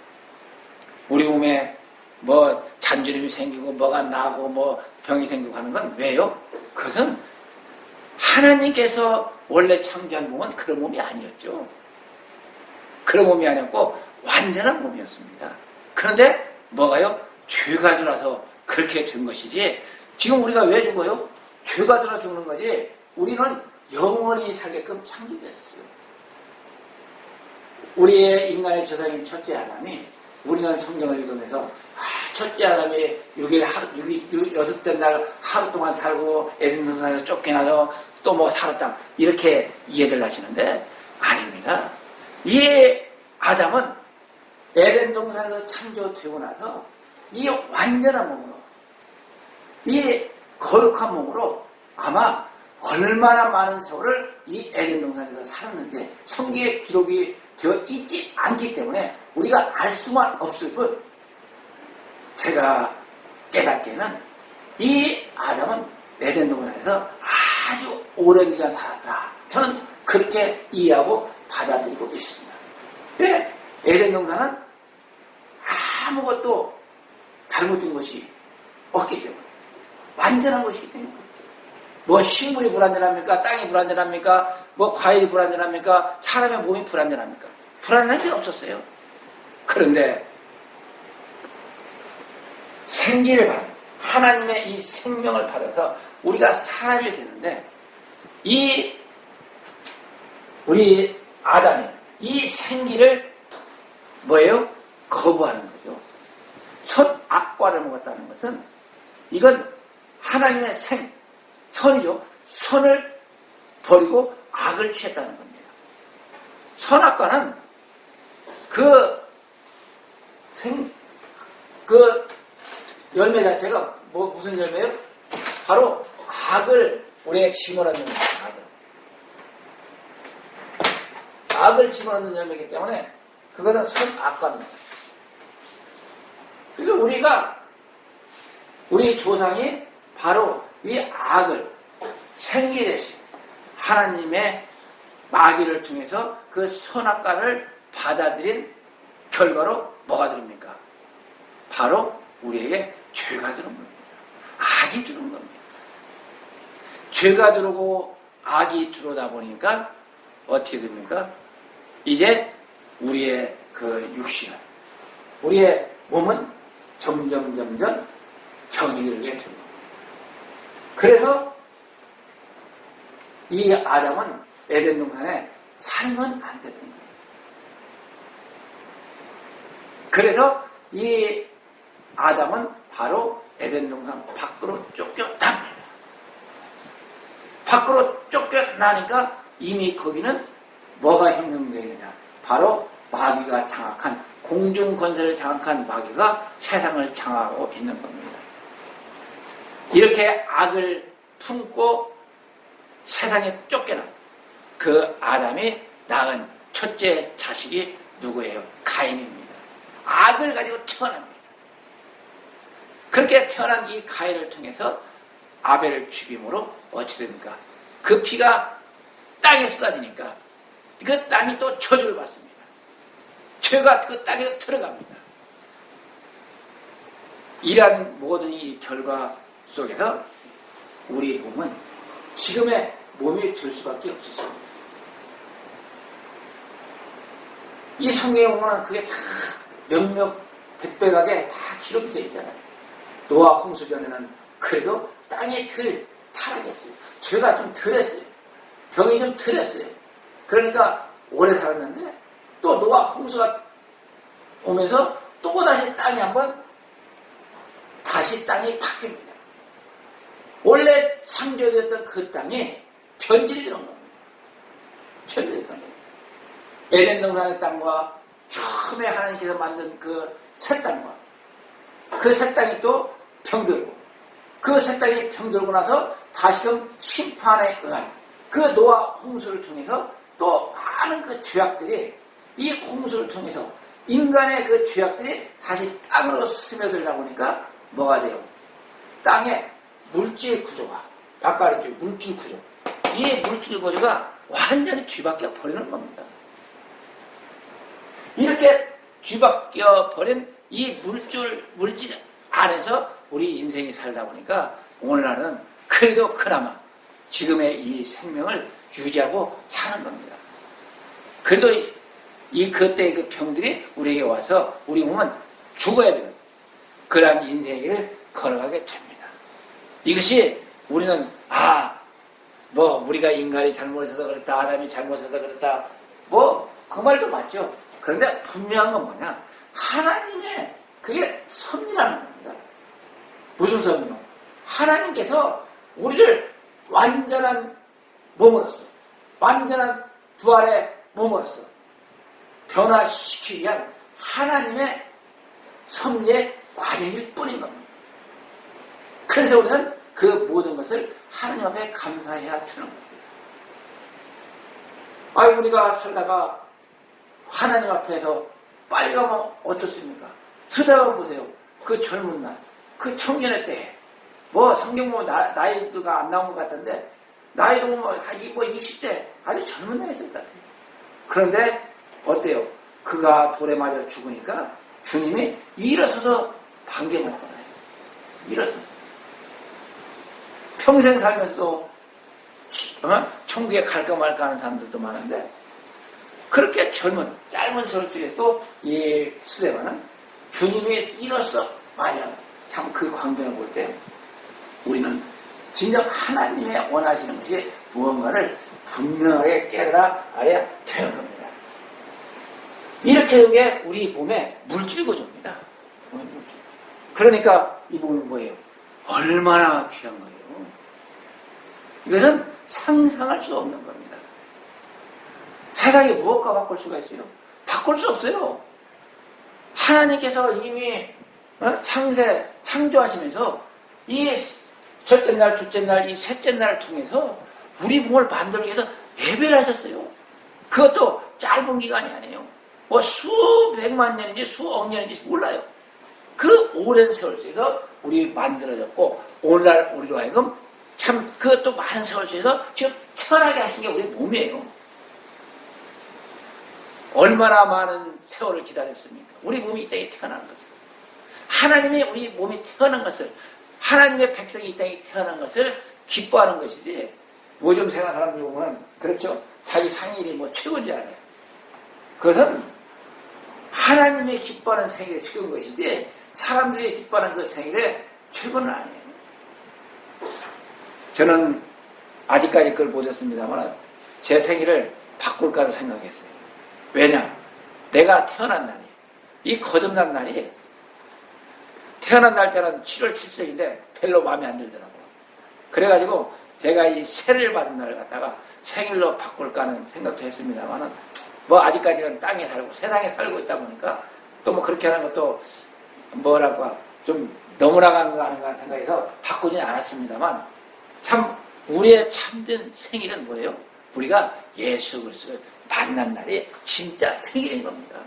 우리 몸에 뭐 잔주름이 생기고 뭐가 나고 뭐 병이 생기고 하는 건 왜요? 그것은 하나님께서 원래 창조한 몸은 그런 몸이 아니었죠. 그런 몸이 아니었고 완전한 몸이었습니다. 그런데 뭐가요? 죄가 들어서 그렇게 된 것이지. 지금 우리가 왜 죽어요? 죄가 들어 죽는 거지. 우리는 영원히 살게끔 창조되었어요. 우리의 인간의 조상인 첫째 아담이, 우리는 성경을 읽으면서 첫째 아담이 6째 날 하루 동안 살고 에덴 동산에서 쫓겨나서 또 뭐 살았다, 이렇게 이해를 하시는데 아닙니다. 이 아담은 에덴 동산에서 창조되고 나서 이 완전한 몸으로, 이 거룩한 몸으로 아마 얼마나 많은 세월을 이 에덴 동산에서 살았는지 성경에 기록이 되어 있지 않기 때문에 우리가 알 수만 없을 뿐, 제가 깨닫기에는 이 아담은 에덴 동산에서 아주 오랜 기간 살았다. 저는 그렇게 이해하고 받아들이고 있습니다. 왜? 에덴 동산은 아무것도 잘못된 것이 없기 때문에, 완전한 것이기 때문에 그렇게. 뭐 식물이 불완전합니까? 땅이 불완전합니까? 뭐 과일이 불완전합니까? 사람의 몸이 불완전합니까? 불완전한 게 없었어요. 그런데 생기를 받은 하나님의 이 생명을 받아서 우리가 사람이 되는데, 우리 아담이 이 생기를 뭐예요? 거부하는 거죠. 선악과를 먹었다는 것은 이건 하나님의 선이죠. 선을 버리고 악을 취했다는 겁니다. 선악과는 그 열매 자체가 무슨 열매예요? 바로 악을 우리에게 심어넣는 악을 집어넣는 열매이기 때문에 그것은 선악과입니다. 그래서 우리 조상이 바로 이 악을 생기 대신 하나님의 마귀를 통해서 그 선악과를 받아들인 결과로 뭐가 들습니까? 바로 우리에게 죄가 들어온 겁니다. 악이 들어온 겁니다. 죄가 들어오고 악이 들어오다 보니까 어떻게 됩니까? 이제 우리의 그 육신은, 우리의 몸은 점점 병이 들게 된 겁니다. 그래서 이 아담은 에덴 동산에 살면 안 됐던 거예요. 그래서 이 아담은 바로 에덴 동산 밖으로 쫓겨납니다. 밖으로 쫓겨나니까 이미 거기는 뭐가 형성되어 있느냐? 바로 마귀가 장악한, 공중 건설을 장악한 마귀가 세상을 장악하고 있는 겁니다. 이렇게 악을 품고 세상에 쫓겨난 그 아담이 낳은 첫째 자식이 누구예요? 가인입니다. 악을 가지고 태어납니다. 그렇게 태어난 이 가인을 통해서 아벨을 죽임으로 어찌 됩니까? 그 피가 땅에 쏟아지니까 그 땅이 또 저주를 받습니다. 죄가 그 땅에 들어갑니다. 이러한 모든 이 결과 속에서 우리 몸은 지금의 몸이 될 수밖에 없었어요. 이 성경에 보면 그게 다 명명백백하게 다 기록이 되어 있잖아요. 노아 홍수 전에는 그래도 땅이 덜 타락했어요. 죄가 좀 덜했어요. 병이 좀 덜했어요. 그러니까 오래 살았는데 또 노아 홍수가 오면서 또다시 땅이 한번 다시 땅이 바뀝니다. 원래 창조되었던 그 땅이 변질이 되는 겁니다. 변질이 되는 겁니다. 에덴 동산의 땅과 처음에 하나님께서 만든 그 새 땅과 그 새 땅이 또 병들고, 그 새 땅이 병들고 나서 다시금 심판에 의한 그 노아 홍수를 통해서 또 많은 그 죄악들이 이 홍수를 통해서 인간의 그 죄악들이 다시 땅으로 스며들다 보니까 뭐가 돼요? 땅의 물질 구조가, 아까 그랬죠, 물질 구조. 이 물질 구조가 완전히 뒤바뀌어 버리는 겁니다. 이렇게 뒤바뀌어 버린 이 물질 안에서 우리 인생이 살다 보니까 오늘날은 그래도 그나마 지금의 이 생명을 유지하고 사는 겁니다. 그래도 그때의 그 병들이 우리에게 와서 우리 몸은 죽어야 되는 그러한 인생을 걸어가게 됩니다. 이것이 우리는 우리가 인간이 잘못해서 그렇다, 아담이 잘못해서 그렇다, 그 말도 맞죠. 그런데 분명한 건 뭐냐? 하나님의 그게 섭리라는 겁니다. 무슨 섭리요? 하나님께서 우리를 완전한 몸으로서, 완전한 부활의 몸으로서 변화시키기 위한 하나님의 섭리의 과정일 뿐인 겁니다. 그래서 우리는 그 모든 것을 하나님 앞에 감사해야 되는 겁니다. 우리가 살다가 하나님 앞에서 빨리 가면 어떻습니까? 서다가 보세요. 그 젊은 날, 그 청년의 때에, 성경 보면 나이가 안 나온 것 같은데, 나이도 보면 20대, 아주 젊은 나이가 있을 것 같아요. 그런데, 어때요? 그가 돌에 맞아 죽으니까 주님이 일어서서 반겨놨잖아요. 일어서서. 평생 살면서도, 천국에 갈까 말까 하는 사람들도 많은데, 그렇게 짧은 세월 중에 또 이 스데반은 주님이 일어서 만약 참 그 광경을 볼 때 우리는 진정 하나님의 원하시는 것이 무언가를 분명하게 깨달아 알아야 되는 겁니다. 이렇게 된 게 우리 몸의 물질 구조입니다. 그러니까 이 몸이 뭐예요? 얼마나 귀한 거예요. 이것은 상상할 수 없는 겁니다. 세상에 무엇과 바꿀 수가 있어요? 바꿀 수 없어요. 하나님께서 이미 창조하시면서 이 첫째 날, 둘째 날, 이 셋째 날을 통해서 우리 몸을 만들기 위해서 예배를 하셨어요. 그것도 짧은 기간이 아니에요. 수백만 년인지 수억 년인지 몰라요. 그 오랜 세월 속에서 우리 만들어졌고 오늘날 우리로 하여금 참 그것도 많은 세월 속에서 지금 태어나게 하신 게 우리 몸이에요. 얼마나 많은 세월을 기다렸습니까? 우리 몸이 이 땅에 태어난 것을. 하나님이 우리 몸이 태어난 것을, 하나님의 백성이 이 땅에 태어난 것을 기뻐하는 것이지, 요즘 생활 사람들 보면, 그렇죠? 자기 생일이 최고인 줄 알아요. 그것은 하나님이 기뻐하는 생일이 최고인 것이지, 사람들이 기뻐하는 그 생일이 최고는 아니에요. 저는 아직까지 그걸 못했습니다만, 제 생일을 바꿀까 생각했어요. 왜냐? 내가 태어난 날이, 이 거듭난 날이, 태어난 날짜는 7월 7일인데 별로 마음에 안 들더라고요. 그래가지고 제가 이 세를 받은 날을 갖다가 생일로 바꿀까 하는 생각도 했습니다만은, 아직까지는 땅에 살고 세상에 살고 있다 보니까 또 그렇게 하는 것도 좀 너무 나간 거 아닌가 생각해서 바꾸지는 않았습니다만, 참, 우리의 참된 생일은 뭐예요? 우리가 예수 그리스도를 만난 날이 진짜 생일인 겁니다.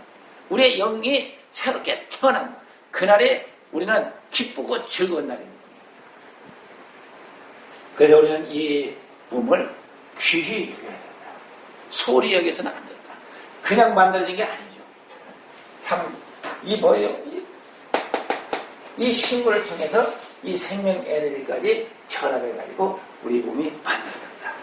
우리의 영이 새롭게 태어난 그날에 우리는 기쁘고 즐거운 날입니다. 그래서 우리는 이 몸을 귀히 여겨야 된다. 소홀히 여겨서는 안 된다. 그냥 만들어진 게 아니죠. 참, 뭐예요? 이 식물을 통해서 이 생명 에너지까지 결합해가지고 우리 몸이 만들어진다.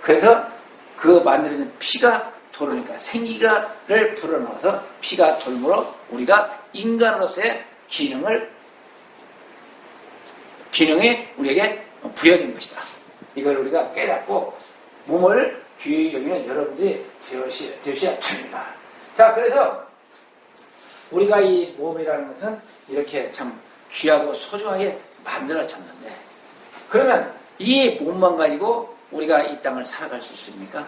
그래서 그 만들어진 피가 돌으니까 생기가를 불어넣어서 피가 돌므로 우리가 인간으로서의 기능이 우리에게 부여된 것이다. 이걸 우리가 깨닫고 몸을 귀히 여기는 여러분들이 되셔야 됩니다. 자, 그래서 우리가 이 몸이라는 것은 이렇게 참 귀하고 소중하게 만들어졌는데, 그러면 이 몸만 가지고 우리가 이 땅을 살아갈 수 있습니까?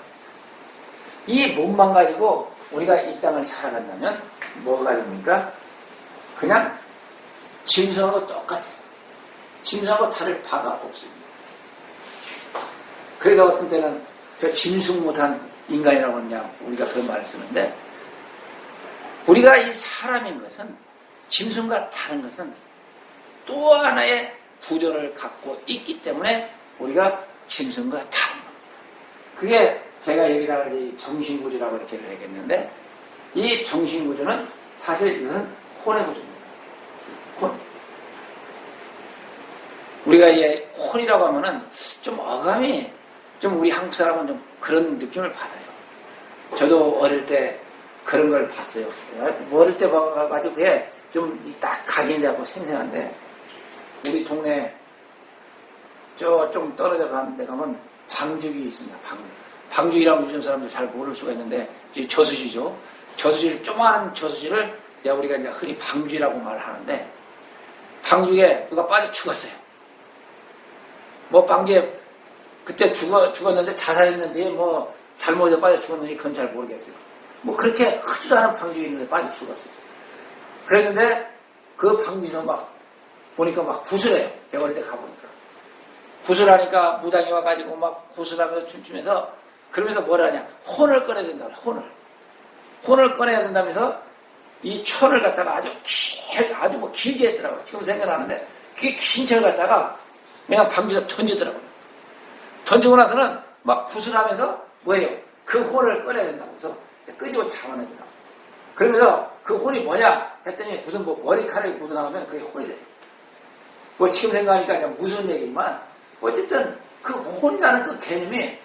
이 몸만 가지고 우리가 이 땅을 살아간다면 뭐가 됩니까? 그냥 짐승하고 똑같아요. 짐승하고 다를 바가 없습니다. 그래서 어떤 때는 저 짐승 못한 인간이라고 하냐, 우리가 그런 말을 쓰는데, 우리가 이 사람인 것은 짐승과 다른 것은 또 하나의 구조를 갖고 있기 때문에 우리가 짐승과 다른 겁니다. 그게 제가 여기다가 정신구조라고 이렇게 얘기했는데 이 정신구조는 사실 이것은 혼의 구조입니다. 혼. 우리가 이제 혼이라고 하면은 좀 어감이 좀 우리 한국 사람은 좀 그런 느낌을 받아요. 저도 어릴 때 그런 걸 봤어요. 어릴 때 봐가지고 그게 좀 딱 각인이 잡고 생생한데 우리 동네 저 좀 떨어져 가는 데 가면 방죽이 있습니다. 방죽이라면 요즘 사람들 잘 모를 수가 있는데 저수지죠. 저수지를 조그마한 저수지를 우리가 이제 흔히 방죽이라고 말하는데 방죽에 누가 빠져 죽었어요. 뭐 방죽에 그때 죽었는데 자살했는지 뭐 잘못해서 빠져 죽었는지 그건 잘 모르겠어요. 뭐 그렇게 크지도 않은 방죽이 있는데 빠져 죽었어요. 그랬는데 그 방죽에서 막 보니까 막 구슬해요. 제가 어릴 때 가보니까. 구슬하니까 무당이 와가지고 막 구슬하면서 춤추면서 그러면서 뭐라 하냐. 혼을 꺼내야 된다. 혼을 꺼내야 된다면서 이 천을 갖다가 아주 뭐 길게 했더라고요. 지금 생각나는데 그게 긴 천을 갖다가 그냥 방주에서 던지더라고요. 던지고 나서는 막 구슬하면서 뭐예요? 그 혼을 꺼내야 된다면서 끄집어 잡아내더라고요. 그러면서 그 혼이 뭐냐 했더니 무슨 뭐 머리카락이 묻어나오면 그게 혼이 돼요. 뭐 지금 생각하니까 그냥 무슨 얘기지만 어쨌든 그 혼이라는 그 개념이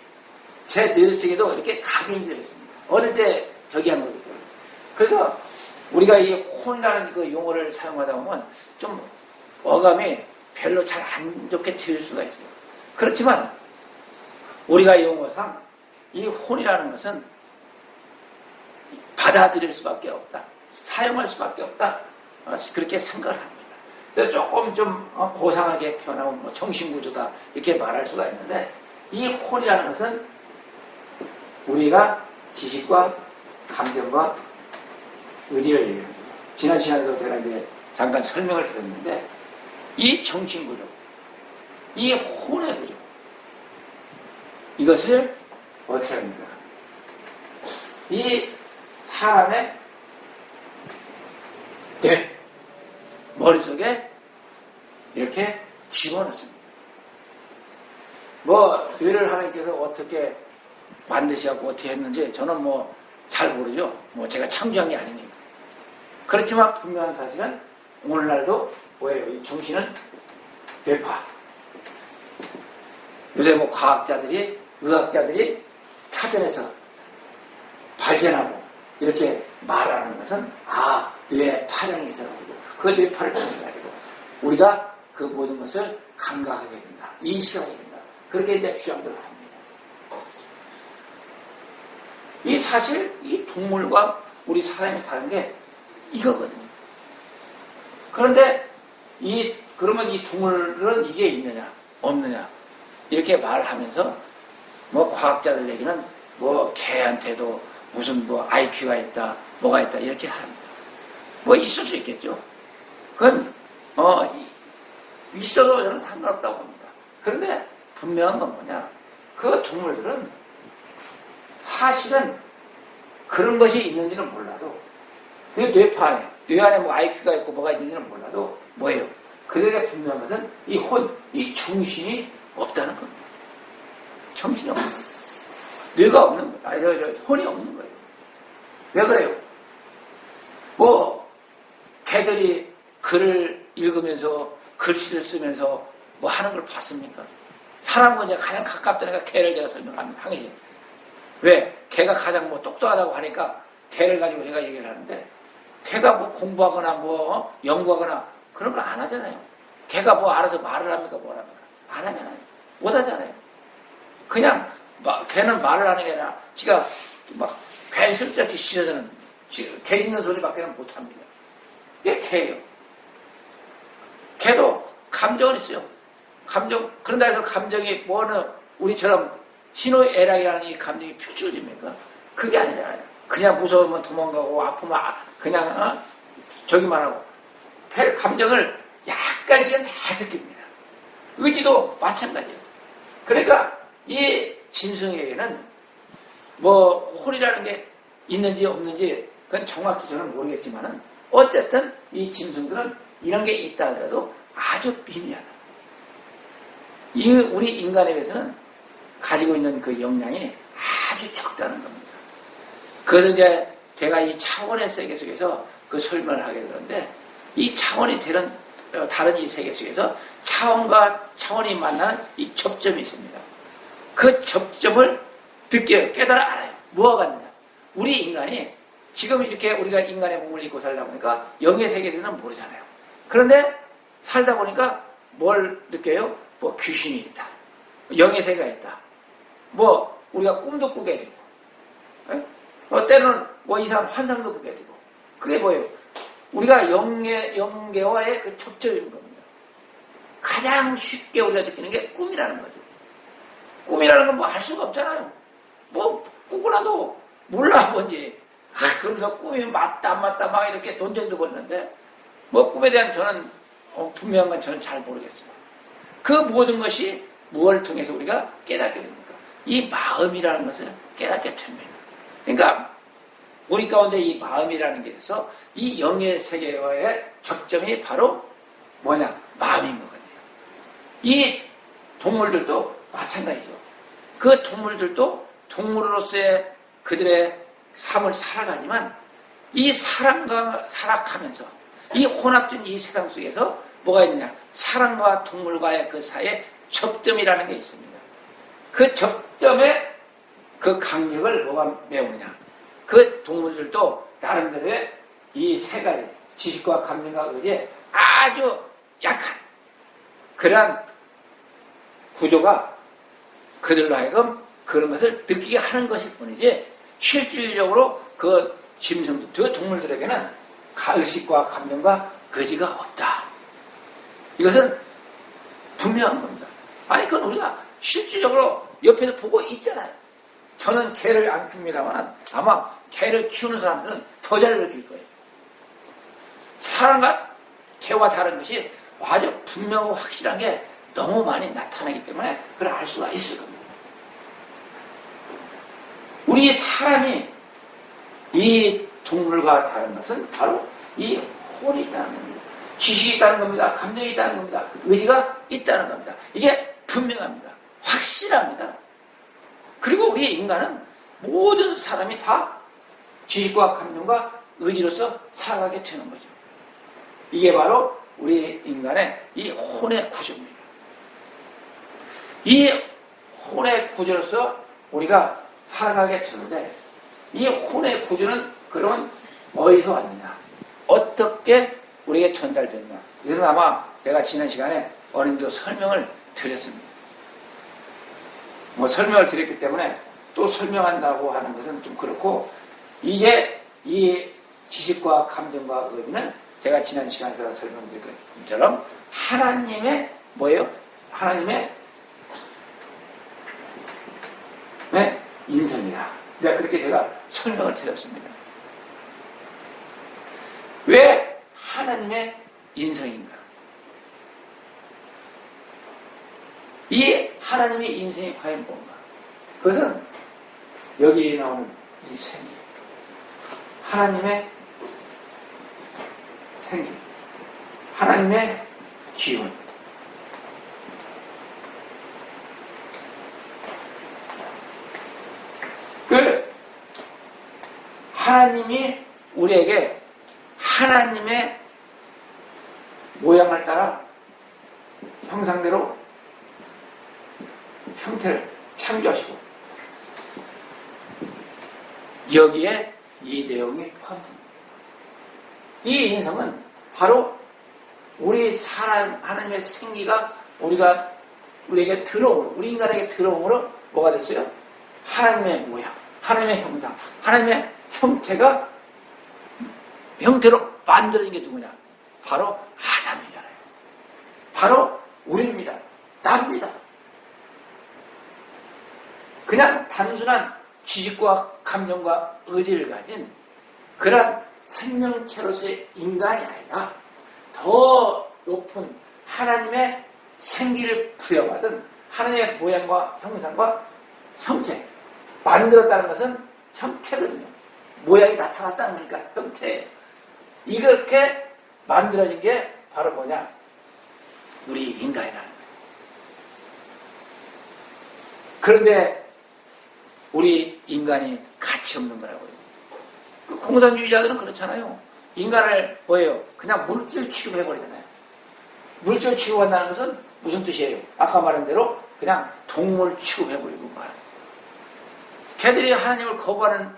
제 뇌속에도 이렇게 각인이 되어 있습니다. 어릴 때 저기 한 거거든요. 그래서 우리가 이 혼이라는 그 용어를 사용하다 보면 좀 어감이 별로 잘 안 좋게 들릴 수가 있어요. 그렇지만 우리가 이 용어상 이 혼이라는 것은 받아들일 수밖에 없다. 사용할 수밖에 없다. 그렇게 생각을 합니다. 그래서 조금 좀 고상하게 표현하면 뭐 정신구조다 이렇게 말할 수가 있는데 이 혼이라는 것은 우리가 지식과 감정과 의지를 얘기합니다. 지난 시간에도 제가 이제 잠깐 설명을 드렸는데 이 정신구조, 이 혼의 구조 이것을 어떻게 합니까? 이 사람의 뇌, 머릿속에 이렇게 집어넣습니다. 뭐 뇌를 하나님께서 어떻게 만드시고 어떻게 했는지 저는 뭐 잘 모르죠. 뭐 제가 창조한 게 아니니까. 그렇지만 분명한 사실은 오늘날도 뭐예요? 이 정신은 뇌파. 요새 뭐 과학자들이, 의학자들이 찾아내서 발견하고 이렇게 말하는 것은 뇌에 파령이 있어가지고 그 뇌파를 통해가지고 우리가 그 모든 것을 감각하게 된다. 인식하게 된다. 그렇게 이제 주장들을 합니다. 이 사실 이 동물과 우리 사람이 다른 게 이거거든요. 그런데 그러면 이 동물은 이게 있느냐 없느냐 이렇게 말하면서 뭐 과학자들 얘기는 뭐 개한테도 무슨 뭐 IQ가 있다 뭐가 있다 이렇게 합니다. 뭐 있을 수 있겠죠. 그건 있어도 저는 상관없다고 봅니다. 그런데 분명한 건 뭐냐, 그 동물들은 사실은 그런 것이 있는지는 몰라도 그 뇌 안에 뭐 IQ가 있고 뭐가 있는지는 몰라도 뭐예요? 그들에게 분명한 것은 이 정신이 없다는 겁니다. 정신이 없는 거예요. 뇌가 없는 거예요. 혼이 없는 거예요. 왜 그래요? 뭐 개들이 글을 읽으면서 글씨를 쓰면서 뭐 하는 걸 봤습니까? 사람과 이제 가장 가깝다니까 개를 제가 설명합니다. 항상. 왜? 개가 가장 뭐 똑똑하다고 하니까 개를 가지고 제가 얘기를 하는데 개가 뭐 공부하거나 뭐 연구하거나 그런 거 안 하잖아요. 개가 뭐 알아서 말을 합니까? 뭘 합니까? 안 하잖아요. 못 하잖아요. 그냥 개는 말을 하는 게 아니라 지가 막 배 쓸데없이 씻어서는 개 짖는 소리밖에는 못 합니다. 이게 개예요. 개도 감정은 있어요. 그런다 해서 감정이 뭐는 우리처럼 희노애락이라는 이 감정이 표출됩니까? 그게 아니잖아요. 그냥 무서우면 도망가고 아프면 그냥 저기만 하고 별 감정을 약간씩은 다 느낍니다. 의지도 마찬가지예요. 그러니까 이 짐승에게는 뭐 혼이라는 게 있는지 없는지 그건 정확히 저는 모르겠지만은 어쨌든 이 짐승들은 이런 게 있다 하더라도 아주 미미하다. 이 우리 인간에 비해서는 가지고 있는 그 역량이 아주 적다는 겁니다. 그래서 이제 제가 이 차원의 세계 속에서 그 설명을 하게 되는데 이 차원이 다른 이 세계 속에서 차원과 차원이 만나는 이 접점이 있습니다. 그 접점을 듣게 깨달아 알아요. 뭐가 같느냐? 우리 인간이 지금 이렇게 우리가 인간의 몸을 입고 살다 보니까 영의 세계에는 모르잖아요. 그런데 살다 보니까 뭘 느껴요? 뭐 귀신이 있다. 영의 세계가 있다. 뭐 우리가 꿈도 꾸게 되고, 때로는 뭐 이상한 환상도 꾸게 되고. 그게 뭐예요? 우리가 영계와의 그 접점인 겁니다. 가장 쉽게 우리가 느끼는 게 꿈이라는 거죠. 꿈이라는 건 뭐 알 수가 없잖아요. 뭐 꾸고 나도 몰라 뭔지. 그러면서 꿈이 맞다 안 맞다 막 이렇게 논쟁도 벌였는데 뭐 꿈에 대한 저는 분명한 건 저는 잘 모르겠어요. 그 모든 것이 무엇을 통해서 우리가 깨닫게 됩니까? 이 마음이라는 것을 깨닫게 됩니다. 그러니까 우리 가운데 이 마음이라는 게 있어서 이 영의 세계와의 접점이 바로 뭐냐? 마음인 거거든요. 이 동물들도 마찬가지죠. 그 동물들도 동물으로서의 그들의 삶을 살아가지만 이 사람과 살아가면서 이 혼합된 이 세상 속에서 뭐가 있느냐? 사람과 동물과의 그 사이에 접점이라는 게 있습니다. 그 접점에 그 강력을 뭐가 메우느냐? 그 동물들도 나름대로의 이 세 가지 지식과 감정과 의지에 아주 약한 그러한 구조가 그들로 하여금 그런 것을 느끼게 하는 것일 뿐이지 실질적으로 그 짐승들, 그 동물들에게는 의식과 감정과 의지가 없다. 이것은 분명한 겁니다. 아니 그건 우리가 실질적으로 옆에서 보고 있잖아요. 저는 개를 안 킵니다만 아마 개를 키우는 사람들은 더 잘 느낄 거예요. 사람과 개와 다른 것이 아주 분명하고 확실한 게 너무 많이 나타나기 때문에 그걸 알 수가 있을 겁니다. 우리 사람이 이 동물과 다른 것은 바로 이 혼이 있다는 겁니다. 지식이 있다는 겁니다. 감정이 있다는 겁니다. 의지가 있다는 겁니다. 이게 분명합니다. 확실합니다. 그리고 우리 인간은 모든 사람이 다 지식과 감정과 의지로서 살아가게 되는 거죠. 이게 바로 우리 인간의 이 혼의 구조입니다. 이 혼의 구조로서 우리가 살아가게 되는데 이 혼의 구조는 그러면 어디서 왔느냐? 어떻게 우리에게 전달됐느냐? 이것은 아마 제가 지난 시간에 어른도 설명을 드렸습니다. 뭐 설명을 드렸기 때문에 또 설명한다고 하는 것은 좀 그렇고 이게 이 지식과 감정과 의지는 제가 지난 시간에서 설명드린 것처럼 하나님의 뭐예요? 하나님의 인성이다. 그렇게 제가 설명을 드렸습니다. 왜 하나님의 인성인가? 이 하나님의 인성이 과연 뭔가? 그것은 여기 나오는 이 생기. 하나님의 생기. 하나님의 기운. 하나님이 우리에게 하나님의 모양을 따라 형상대로 형태를 창조하시고 여기에 이 내용이 포함됩니다. 이 인성은 바로 우리 사람 하나님의 생기가 우리에게 들어오므로 우리 인간에게 들어오므로 뭐가 됐어요? 하나님의 모양, 하나님의 형상, 하나님의 형태가 형태로 만들어진 게 누구냐? 바로 아담이잖아요. 바로 우리입니다. 나입니다. 그냥 단순한 지식과 감정과 의지를 가진 그런 생명체로서의 인간이 아니라 더 높은 하나님의 생기를 부여받은 하나님의 모양과 형상과 형태 만들었다는 것은 형태거든요. 모양이 나타났다는 거니까 형태. 이렇게 만들어진 게 바로 뭐냐? 우리 인간이라는 거예요. 그런데 우리 인간이 가치 없는 거라고요. 그 공산주의자들은 그렇잖아요. 인간을 뭐예요? 그냥 물질 취급해버리잖아요. 물질 취급한다는 것은 무슨 뜻이에요? 아까 말한 대로 그냥 동물 취급해버리고 말아요. 걔들이 하나님을 거부하는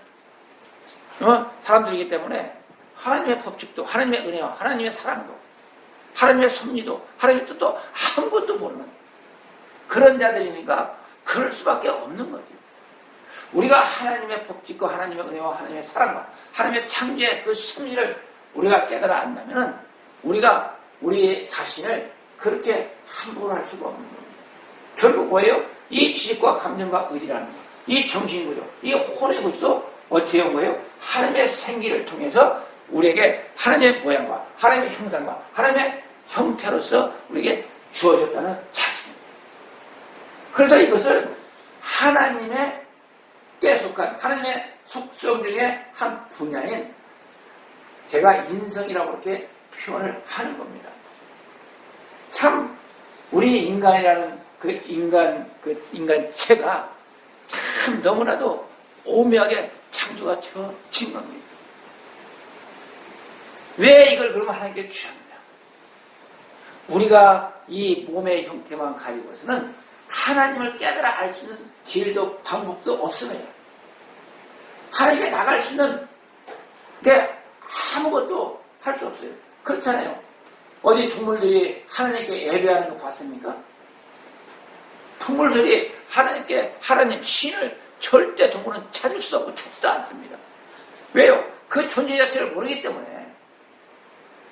사람들이기 때문에 하나님의 법칙도, 하나님의 은혜와 하나님의 사랑도, 하나님의 섭리도, 하나님의 뜻도 아무것도 모르는 그런 자들이니까 그럴 수밖에 없는 거죠. 우리가 하나님의 법칙과 하나님의 은혜와 하나님의 사랑과 하나님의 창조의 그 섭리를 우리가 깨달아 안다면은 우리가 우리 자신을 그렇게 함부로 할 수가 없는 겁니다. 결국 뭐예요? 이 지식과 감정과 의지라는 거, 이 정신구조, 이 혼의 구조도 어떻게 온 거예요? 하나님의 생기를 통해서 우리에게 하나님의 모양과 하나님의 형상과 하나님의 형태로서 우리에게 주어졌다는 사실입니다. 그래서 이것을 하나님의 속한 하나님의 속성 중에 한 분야인 제가 인성이라고 이렇게 표현을 하는 겁니다. 참 우리 인간이라는 그 인간체가 참 너무나도 오묘하게 창조가 되어진 겁니다. 왜 이걸 그러면 하나님께 주셨느냐? 우리가 이 몸의 형태만 가지고서는 하나님을 깨달아 알 수 있는 길도 방법도 없으면 하나님께 나갈 수 있는 게 아무것도 할 수 없어요. 그렇잖아요. 어디 동물들이 하나님께 예배하는 거 봤습니까? 동물들이 하나님께 하나님 신을 절대 동물은 찾을 수 없고 찾지도 않습니다. 왜요? 그 존재 자체를 모르기 때문에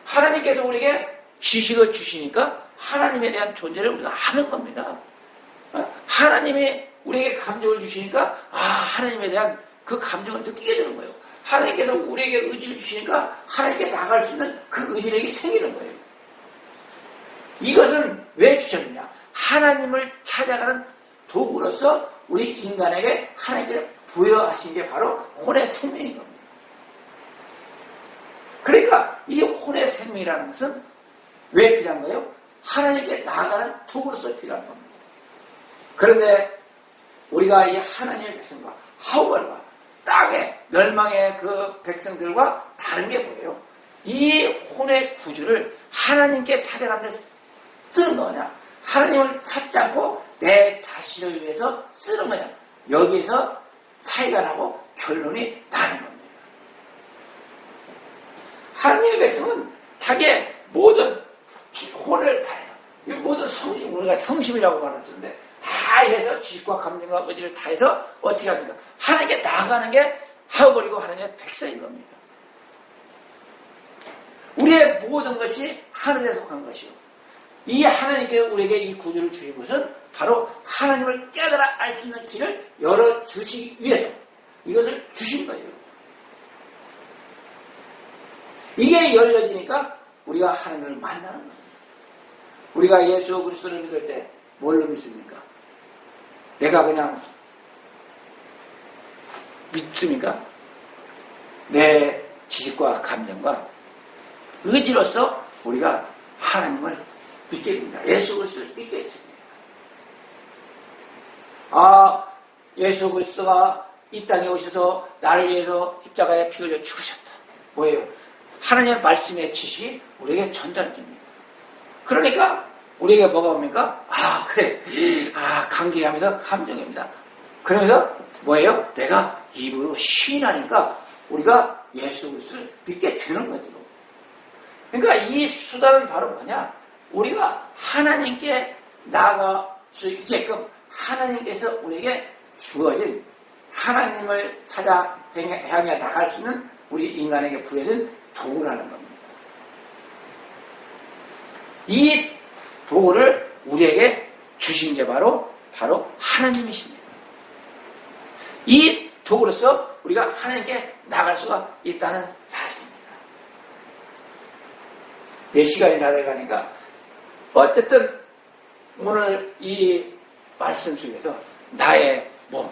하나님께서 우리에게 지식을 주시니까 하나님에 대한 존재를 우리가 아는 겁니다. 하나님이 우리에게 감정을 주시니까 하나님에 대한 그 감정을 느끼게 되는 거예요. 하나님께서 우리에게 의지를 주시니까 하나님께 나갈 수 있는 그 의지력이 생기는 거예요. 이것은 왜 주셨느냐? 하나님을 찾아가는 도구로서 우리 인간에게 하나님께서 부여하신 게 바로 혼의 생명인 겁니다. 그러니까 이 혼의 생명이라는 것은 왜 필요한 거예요? 하나님께 나아가는 도구로서 필요한 겁니다. 그런데 우리가 이 하나님의 백성과 하울과 땅의 멸망의 그 백성들과 다른 게 뭐예요? 이 혼의 구주를 하나님께 찾아가는 데서 쓰는 거냐? 하나님을 찾지 않고 내 자신을 위해서 쓰는 거냐? 여기에서 차이가 나고 결론이 나는 겁니다. 하나님의 백성은 자기의 모든 혼을 다해요. 이 모든 성심, 우리가 성심이라고 말했었는데 다 해서 지식과 감정과 의지를 다 해서 어떻게 합니까? 하나님께 나아가는 게 하어버리고 하나님의 백성인 겁니다. 우리의 모든 것이 하늘에 속한 것이요. 이 하나님께 우리에게 이 구주를 주신 것은 바로 하나님을 깨달아 알 수 있는 길을 열어주시기 위해서 이것을 주신 거예요. 이게 열려지니까 우리가 하나님을 만나는 겁니다. 우리가 예수 그리스도를 믿을 때 뭘로 믿습니까? 내가 그냥 믿습니까? 내 지식과 감정과 의지로서 우리가 하나님을 믿게 됩니다. 예수 그리스도를 믿게 됩니다. 예수 그리스도가 이 땅에 오셔서 나를 위해서 십자가에 피 흘려 죽으셨다. 뭐예요? 하나님의 말씀의 지식이 우리에게 전달됩니다. 그러니까 우리에게 뭐가 옵니까? 그래. 감격하면서 감정입니다. 그러면서 뭐예요? 내가 입으로 시인하니까 우리가 예수 그리스도를 믿게 되는 거죠. 그러니까 이 수단은 바로 뭐냐? 우리가 하나님께 나아갈 수 있게끔 하나님께서 우리에게 주어진 하나님을 찾아 향해 나갈 수 있는 우리 인간에게 부여진 도구라는 겁니다. 이 도구를 우리에게 주신 게 바로 하나님이십니다. 이 도구로서 우리가 하나님께 나갈 수가 있다는 사실입니다. 내 시간이 다 돼가니까 어쨌든 오늘 이 말씀 속에서 나의 몸,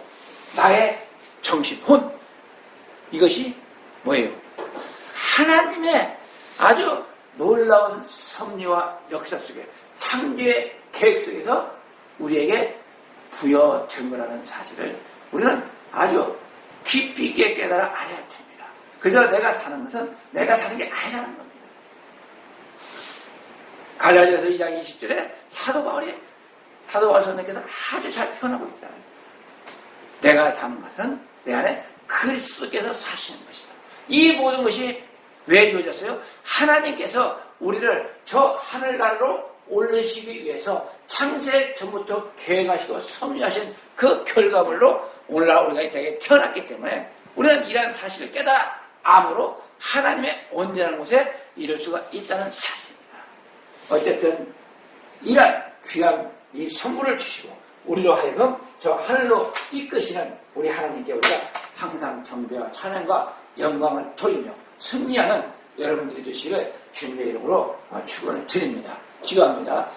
나의 정신, 혼 이것이 뭐예요? 하나님의 아주 놀라운 섭리와 역사 속에 창조의 계획 속에서 우리에게 부여된 거라는 사실을 우리는 아주 깊이 있게 깨달아 알아야 됩니다. 그래서 내가 사는 것은 내가 사는 게 아니라는 겁니다. 갈라디아서 2장 20절에 사도 바울 선생님께서 아주 잘 표현하고 있잖아요. 내가 사는 것은 내 안에 그리스도께서 사시는 것이다. 이 모든 것이 왜 주어졌어요? 하나님께서 우리를 저 하늘나라로 올리시기 위해서 창세 전부터 계획하시고 섭리하신 그 결과물로 오늘날 우리가 이 땅에 태어났기 때문에 우리는 이러한 사실을 깨달아 암으로 하나님의 온전한 곳에 이룰 수가 있다는 사실입니다. 어쨌든 이러한 귀한 이 선물을 주시고 우리로 하여금 저 하늘로 이끄시는 우리 하나님께 우리가 항상 경배와 찬양과 영광을 돌리며 승리하는 여러분들이 되시기를 주님의 이름으로 축원을 드립니다. 기도합니다.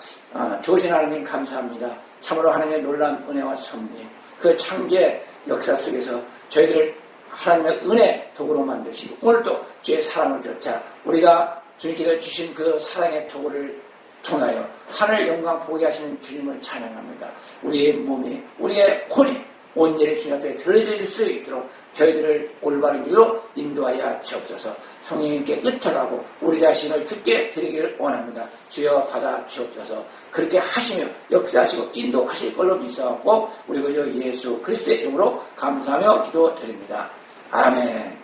좋으신 하나님 감사합니다. 참으로 하나님의 놀라운 은혜와 섭리, 그 창조의 역사 속에서 저희들을 하나님의 은혜 도구로 만드시고 오늘도 주의 사랑을 쫓아 우리가 주님께서 주신 그 사랑의 도구를 통하여 하늘 영광 보게 하시는 주님을 찬양합니다. 우리의 몸이, 우리의 혼이 온전히 주님 앞에 드려질 수 있도록 저희들을 올바른 길로 인도하여 주옵소서. 성령님께 의탁하고 우리 자신을 주께 드리기를 원합니다. 주여 받아 주옵소서. 그렇게 하시며 역사하시고 인도하실 걸로 믿사옵고 우리 구주 예수 그리스도의 이름으로 감사하며 기도드립니다. 아멘.